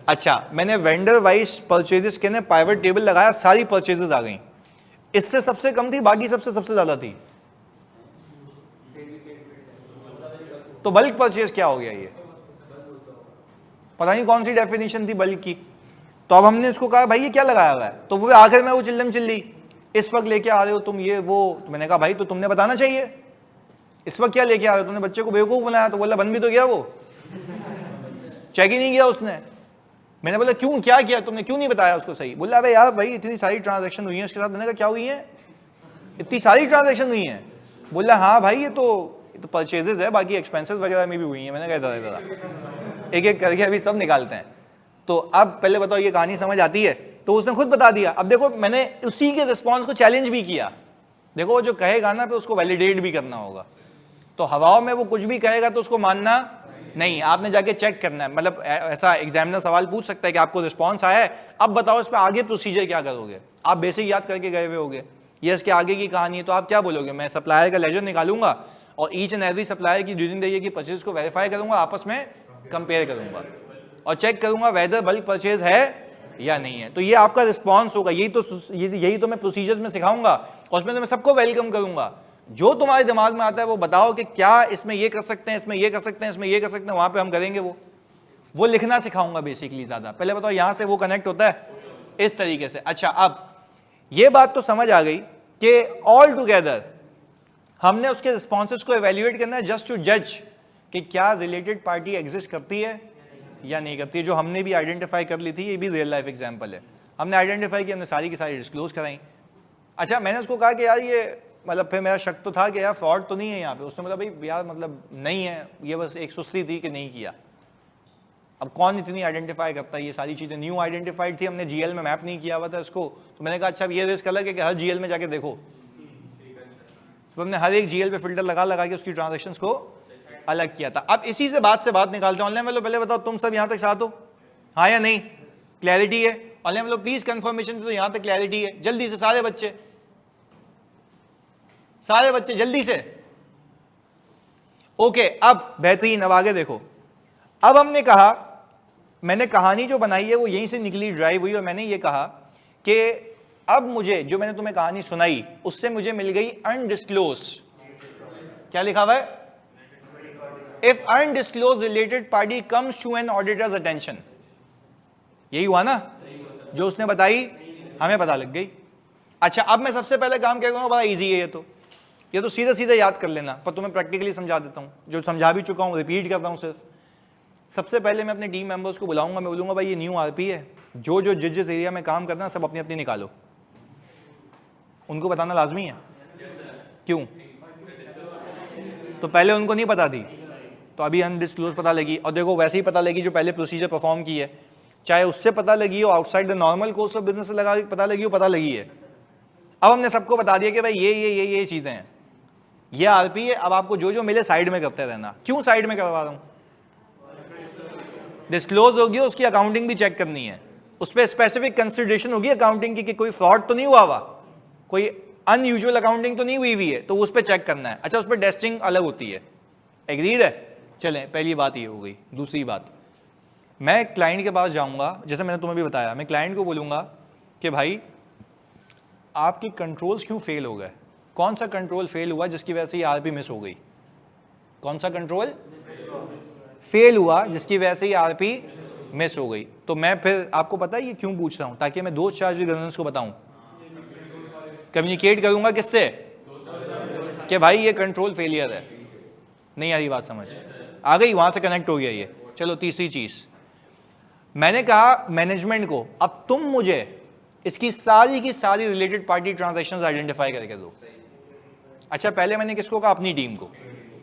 अच्छा, मैंने वेंडर वाइज परचेजेस के पाइवट टेबल लगाया, सारी परचेजेस आ गई. इससे सबसे कम थी, बाकी सबसे ज्यादा थी। तो बल्क परचेज क्या हो गया? ये पता नहीं कौन सी डेफिनेशन थी बल्क की। तो अब हमने इसको कहा भाई ये क्या लगाया हुआ है, तो वो आखिर में वो चिल्लम चिल्ली इस वक्त लेके आ रहे हो तुम ये वो। तो मैंने कहा भाई तो तुमने बताना चाहिए, इस वक्त क्या लेके आ रहे हो, तुमने बच्चे को बेवकूफ बनाया। तो बोला बन भी तो गया वो, चेक ही नहीं किया उसने। मैंने बोला क्यों, क्या किया तुमने, क्यों नहीं बताया उसको सही? बोला अबे यार भाई इतनी सारी ट्रांजैक्शन हुई है उसके साथ। मैंने कहा क्या हुई है, इतनी सारी ट्रांजैक्शन हुई है? बोला हाँ भाई ये तो परचेजेस है, बाकी एक्सपेंसेस वगैरह में भी हुई है। मैंने कहा दादा एक एक करके अभी सब निकालते हैं। तो अब पहले बताओ ये कहानी समझ आती है? तो उसने खुद बता दिया। अब देखो मैंने उसी के रिस्पॉन्स को चैलेंज भी किया। देखो वो जो कहेगा ना पे उसको वैलिडेट भी करना होगा। तो हवाओं में वो कुछ भी कहेगा तो उसको मानना नहीं, आपने जाके चेक करना है। मतलब ऐसा एग्जामिनर सवाल पूछ सकता है कि आपको रिस्पॉन्स आया है, अब बताओ इस पर आगे प्रोसीजर क्या करोगे। आप बेसिक याद करके गए हुए होगे, ये इसके आगे की कहानी है। तो आप क्या बोलोगे, मैं सप्लायर का लेजर निकालूंगा और ईच एंड एवरी सप्लायर की ड्यूरिंग द ईयर की परचेज को वेरीफाई करूंगा, आपस में कंपेयर करूंगा और चेक करूंगा वेदर बल्क परचेज है या नहीं है। तो ये आपका रिस्पॉन्स होगा। यही तो मैं प्रोसीजर्स में सिखाऊंगा और उसमें तो मैं सबको वेलकम करूंगा। जो तुम्हारे दिमाग में आता है वो बताओ कि क्या इसमें ये कर सकते हैं, इसमें ये कर सकते हैं, इसमें ये कर सकते हैं, वहां पे हम करेंगे। वो लिखना सिखाऊंगा बेसिकली ज्यादा। पहले बताओ यहां से वो कनेक्ट होता है इस तरीके से। अच्छा अब ये बात तो समझ आ गई कि ऑल टुगेदर हमने उसके रिस्पॉन्सेस को एवेल्युएट करना है जस्ट टू जज कि क्या रिलेटेड पार्टी एग्जिस्ट करती है या नहीं करती है। जो हमने भी आइडेंटिफाई कर ली थी, ये भी रियल लाइफ एग्जांपल है। हमने आइडेंटिफाई किया, हमने सारी की सारी डिस्क्लोज कराई। अच्छा मैंने उसको कहा कि यार ये मतलब फिर मेरा शक तो था कि यार फ्रॉड तो नहीं है यहाँ पे। उसने बोला भाई यार मतलब नहीं है, ये बस एक सुस्ती थी कि नहीं किया। अब कौन इतनी आइडेंटिफाई करता है, ये सारी चीजें न्यू आइडेंटिफाइड थी, हमने जीएल में मैप नहीं किया हुआ था इसको। तो मैंने कहा अच्छा ये रिस्क अलग है कि हर जीएल में जाके देखो। तो हमने हर एक जीएल पे फिल्टर लगा के उसकी ट्रांजेक्शंस को अलग किया था। अब इसी से बात निकालते हैं। ऑनलाइन वालों पहले बताओ तुम सब यहाँ तक साथ हो, हाँ या नहीं? क्लैरिटी है? ऑनलाइन वालों प्लीज कंफर्मेशन। तो यहाँ तक क्लैरिटी है? जल्दी से सारे बच्चे जल्दी से। ओके अब बेहतरीन, अब आगे देखो। अब हमने कहा, मैंने कहानी जो बनाई है वो यहीं से निकली, ड्राइव हुई, और मैंने ये कहा कि अब मुझे जो मैंने तुम्हें कहानी सुनाई उससे मुझे मिल गई अनडिस्क्लोज्ड। क्या लिखा हुआ है? If undisclosed related party comes to an auditor's attention. यही हुआ ना जो उसने बताई, हमें पता लग गई। अच्छा अब मैं सबसे पहले काम क्या करूंगा, बड़ा इजी है ये तो सीधा सीधा याद कर लेना, पर तुम्हें प्रैक्टिकली समझा देता हूं। जो समझा भी चुका हूं रिपीट करता हूं सिर्फ। सबसे पहले मैं अपने टीम मेंबर्स को बुलाऊंगा, मैं बोलूंगा भाई ये न्यू आरपी है, जो जिस एरिया में काम करना सब अपनी अपनी निकालो। उनको बताना लाजमी है। क्यों? तो पहले उनको नहीं पता थी, तो अभी अनडिस्क्लोज पता लगी। और देखो वैसे ही पता लगी जो पहले प्रोसीजर परफॉर्म की है, चाहे उससे पता लगी हो, outside the normal course of business से लगा पता लगी हो, पता लगी है। अब हमने सबको बता दिया कि भाई ये चीजें हैं, ये आरपी है। अब आपको जो मिले साइड में करते रहना। क्यों साइड में करवा रहा हूं? डिस्क्लोज होगी, उसकी अकाउंटिंग भी चेक करनी है, उस पर स्पेसिफिक कंसिडरेशन होगी अकाउंटिंग की कि कोई फ्रॉड तो नहीं हुआ, कोई अनयूजुअल अकाउंटिंग तो नहीं हुई है, तो उस पर चेक करना है। अच्छा उस पर टेस्टिंग अलग होती है। एग्रीड है? चलें पहली बात ये हो गई। दूसरी बात, मैं क्लाइंट के पास जाऊंगा, जैसे मैंने तुम्हें भी बताया, मैं क्लाइंट को बोलूंगा कि भाई आपके कंट्रोल्स क्यों फेल हो गए, कौन सा कंट्रोल फेल हुआ जिसकी वजह से ये आरपी मिस हो गई, कौन सा कंट्रोल फेल हुआ जिसकी वजह से ये आरपी मिस हो गई। तो मैं फिर आपको पता है ये क्यों पूछ रहा हूं, ताकि मैं दोस्त चार्ज गवर्नेंस को बताऊं, कम्युनिकेट करूंगा किससे कि भाई ये कंट्रोल फेलियर है। नहीं आ रही बात समझ? आ गई? वहां से कनेक्ट हो गया ये। चलो तीसरी चीज, मैंने कहा मैनेजमेंट को अब तुम मुझे इसकी सारी की सारी रिलेटेड पार्टी ट्रांजैक्शंस आइडेंटिफाई करके दो। अच्छा पहले मैंने किसको कहा? अपनी टीम को।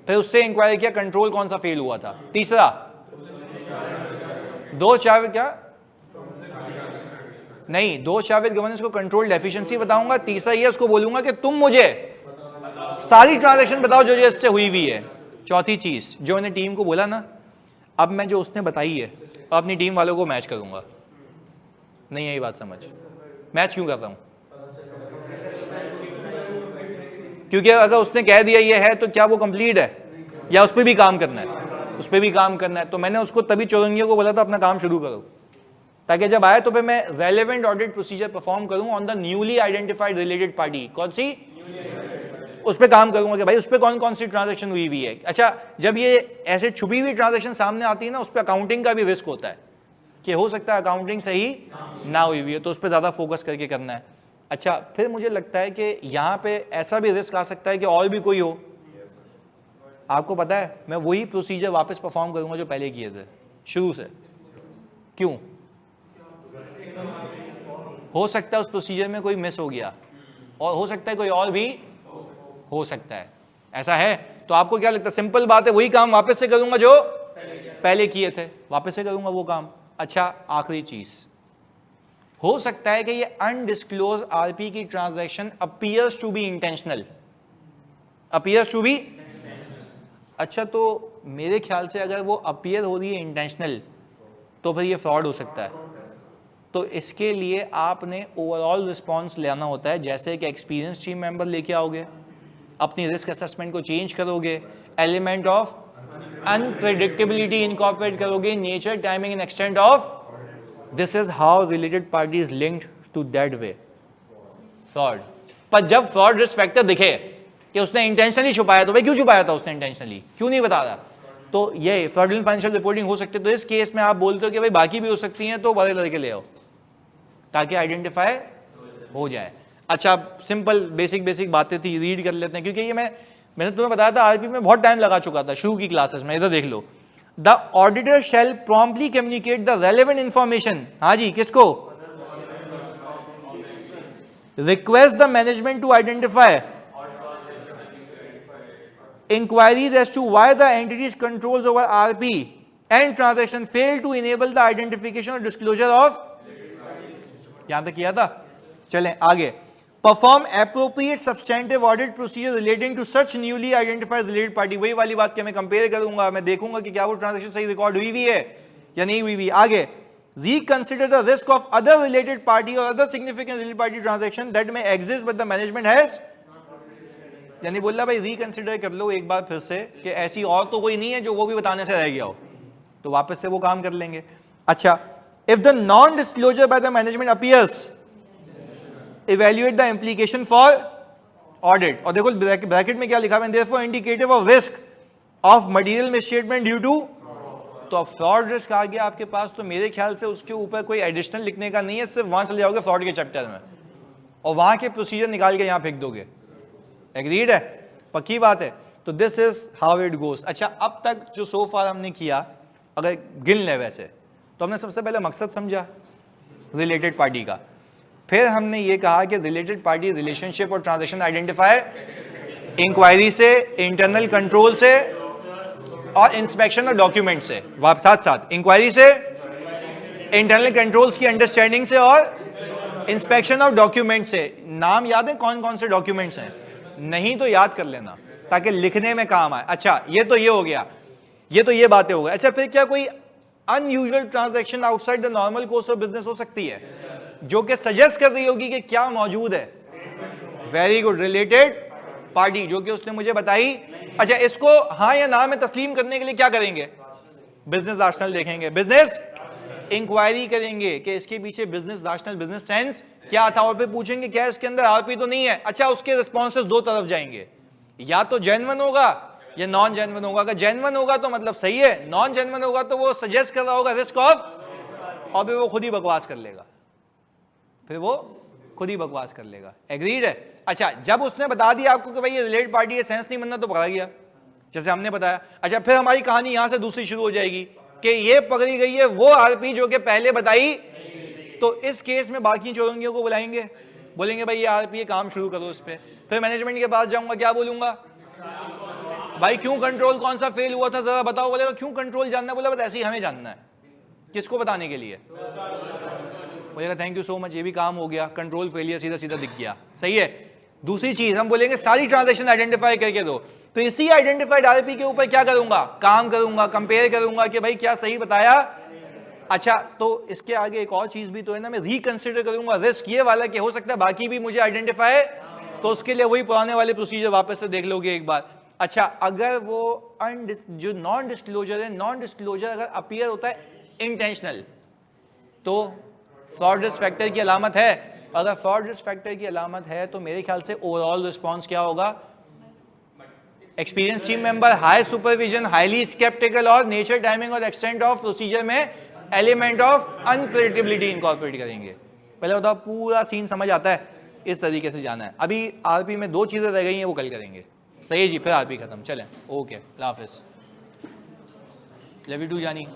फिर उससे इंक्वायरी किया कंट्रोल कौन सा फेल हुआ था। तीसरा दो जावेद, क्या नहीं, दो जावेद गवर्नेंस को कंट्रोल डेफिशिएंसी बताऊंगा। तीसरा ये उसको बोलूंगा कि तुम मुझे सारी ट्रांजैक्शन बताओ जो इससे हुई हुई है। चौथी चीज जो मैंने टीम को बोला ना, अब मैं जो उसने बताई है अपनी टीम वालों को मैच करूंगा। नहीं यही बात समझ? मैच क्यों करता हूं? क्योंकि अगर उसने कह दिया ये है तो क्या वो कंप्लीट है, या उस पर भी काम करना है? उस पर भी काम करना है। तो मैंने उसको तभी चौरंगियों को बोला था अपना काम शुरू करो, ताकि जब आए तो फिर मैं रेलेवेंट ऑडिट प्रोसीजर परफॉर्म करूं on the newly identified related party. कौन सी? उस पर काम करूंगा कि भाई उस पर कौन कौन सी ट्रांजेक्शन हुई हुई है। अच्छा, जब ये ऐसे छुपी हुई ट्रांजेक्शन सामने आती है ना, उस पर अकाउंटिंग का भी रिस्क होता है कि हो सकता है अकाउंटिंग सही ना हुई हुई है, तो उस पर ज़्यादा फोकस करके करना है। अच्छा, फिर मुझे लगता है कि यहाँ पे ऐसा भी रिस्क आ सकता है कि और भी कोई हो। आपको पता है मैं वही प्रोसीजर वापस परफॉर्म करूंगा जो पहले किए थे शुरू से। क्यों? हो सकता है उस प्रोसीजर में कोई मिस हो गया, और हो सकता है कोई और भी हो सकता है। ऐसा है तो आपको क्या लगता है? सिंपल बात है, वही काम वापस से करूंगा जो पहले किए थे, वापस से करूंगा वो काम। अच्छा, आखिरी चीज, हो सकता है कि ये अनडिस्क्लोज आरपी की transaction appears to be intentional. Appears to be, अच्छा, तो मेरे ख्याल से अगर वो अपीयर हो रही है इंटेंशनल तो फिर ये फ्रॉड हो सकता है। तो इसके लिए आपने ओवरऑल रिस्पॉन्स लेना होता है, जैसे कि एक्सपीरियंस टीम मेंबर लेके आओगे, अपनी रिस्क असेसमेंट को चेंज करोगे, एलिमेंट ऑफ अनप्रेडिक्टेबिलिटी इनकॉर्पोरेट करोगे, nature, timing and extent of, this is how related party is linked to that way fraud. पर जब फ्रॉड रिस्क फैक्टर दिखे कि उसने इंटेंशनली छुपाया, तो भाई क्यों छुपाया था उसने इंटेंशनली, क्यों नहीं बता रहा, तो ये फ्रॉडुलेंट फाइनेंशियल रिपोर्टिंग हो सकती है। तो इस केस में आप बोलते हो कि भाई बाकी भी हो सकती हैं, तो बड़े लड़के ले आओ ताकि आइडेंटिफाई हो जाए। अच्छा, सिंपल बेसिक बातें थी, रीड कर लेते हैं, क्योंकि ये मैंने तुम्हें बताया था आरपी में बहुत टाइम लगा चुका था शुरू की क्लासेस में। इधर देख लो, the auditor shall promptly communicate the relevant information, हाँ जी, किसको? Request the management to identify inquiries as to why the entity's controls over RP and transaction fail to enable the identification or disclosure of, यहां तक किया था। चलें आगे, perform appropriate substantive audit procedure relating to such newly identified related party। वही वाली बात कि मैं कंपेयर करूंगा, मैं देखूंगा कि क्या वो ट्रांजेक्शन सही रिकॉर्ड हुई हुई है या नहीं हुई हुई। आगे, reconsider the risk of other related party or other significant related party transaction that may exist but the management has, यानी बोला भाई रिकंसिडर कर लो एक बार फिर से कि ऐसी और तो कोई नहीं है जो वो भी बताने से रह गया हो, तो वापस से वो काम कर लेंगे। अच्छा, if the non disclosure by the management appears, evaluate the implication for audit. और देखो ब्रैकेट में क्या लिखा है, therefore indicative of risk of material misstatement due to, तो अब फ्रॉड रिस्क आ गया आपके पास, तो मेरे ख्याल से उसके ऊपर कोई एडिशनल लिखने का नहीं है, सिर्फ वहां चले जाओगे फ्रॉड के चैप्टर में और वहां के प्रोसीजर निकाल के यहां फेंक दोगे। एग्रीड है? पक्की बात है? तो this is how it goes. अच्छा, अब तक जो सो फार हमने किया, अगर गिन ले वैसे, तो हमने सबसे पहले मकसद समझा रिलेटेड पार्टी का, फिर हमने ये कहा कि रिलेटेड पार्टी रिलेशनशिप और ट्रांजैक्शन आइडेंटिफाई इंक्वायरी से, इंटरनल कंट्रोल से और इंस्पेक्शन और डॉक्यूमेंट से, साथ साथ इंक्वायरी से, इंटरनल कंट्रोल्स की अंडरस्टैंडिंग से और इंस्पेक्शन ऑफ डॉक्यूमेंट से। नाम याद है कौन कौन से डॉक्यूमेंट्स हैं? नहीं तो याद कर लेना ताकि लिखने में काम आए। अच्छा, ये तो ये हो गया, ये तो ये बातें हो गई। अच्छा, फिर क्या कोई unusual transaction outside the normal course of business हो सकती है जो कि सजेस्ट कर रही होगी कि क्या मौजूद है? वेरी गुड, रिलेटेड पार्टी, जो कि उसने मुझे बताई। अच्छा, इसको हाँ या ना में तस्लीम करने के लिए क्या करेंगे? बिजनेस रैशनल देखेंगे, बिजनेस इंक्वायरी करेंगे कि इसके पीछे बिजनेस रैशनल, बिजनेस सेंस क्या था, और फिर पूछेंगे क्या इसके अंदर आरपी तो नहीं है। अच्छा, उसके रिस्पॉन्सेस दो तरफ जाएंगे, या तो जेन्युइन होगा या नॉन जेन्युइन होगा। अगर जेन्युइन होगा तो मतलब सही है, नॉन जेन्युइन होगा तो वो सजेस्ट कर रहा होगा रिस्क ऑफ, और फिर वो खुद ही बकवास कर लेगा, फिर वो खुद ही बकवास कर लेगा। एग्रीड है? अच्छा, जब उसने बता दिया आपको कि भाई ये रिलेटेड पार्टी है, सेंस नहीं बनना, तो पकड़ा गया जैसे हमने बताया। अच्छा, फिर हमारी कहानी यहां से दूसरी शुरू हो जाएगी कि ये पकड़ी गई है वो आरपी जो कि पहले बताई, तो इस केस में बाकी चोरंगियों को बुलाएंगे, बोलेंगे भाई ये आरपी काम शुरू करो इस पे। फिर मैनेजमेंट के पास जाऊंगा, क्या बोलूंगा? भाई क्यों कंट्रोल कौन सा फेल हुआ था जरा बताओ। बोलेगा क्यों कंट्रोल जानना है? बोला बस ऐसे ही हमें जानना है। किसको बताने के लिए? बोलेगा थैंक यू सो मच, ये भी काम हो गया, कंट्रोल फेलियर सीधा सीधा दिख गया। सही है। दूसरी चीज हम बोलेंगे सारी ट्रांजैक्शन आइडेंटिफाई करके दो, तो इसी आइडेंटिफाइड आरपी के ऊपर क्या करूंगा? काम करूंगा, कंपेयर करूंगा कि भाई क्या सही बताया। अच्छा, तो इसके आगे एक और चीज भी तो है ना, मैं रिकंसिडर करूंगा रिस्क ये वाला कि हो सकता है बाकी भी मुझे आइडेंटिफाई, तो उसके लिए वही पुराने वाले प्रोसीजर वापस से देख लोगे एक बार। अच्छा, अगर वो जो नॉन डिस्क्लोजर है, नॉन डिस्क्लोजर अगर अपीयर होता है इंटेंशनल, तो फ्रॉड रिस्क फैक्टर की अलामत है। अगर फ्रॉड रिस्क फैक्टर की अलामत है तो मेरे ख्याल से ओवरऑल रिस्पॉन्स क्या होगा? Experience team member, high supervision, highly sceptical और नेचर, टाइमिंग और एक्सटेंट ऑफ प्रोसीजर में एलिमेंट ऑफ अनप्रेडिक्टेबिलिटी इनकॉर्पोरेट करेंगे। पहले बताओ पूरा सीन समझ आता है? इस तरीके से जाना है। अभी आरपी में 2 चीजें रह गई हैं, वो कल करेंगे। सही है जी, फिर आरपी खत्म। चलें, ओके, अल्लाह हाफिज़, लव यू टू जानी।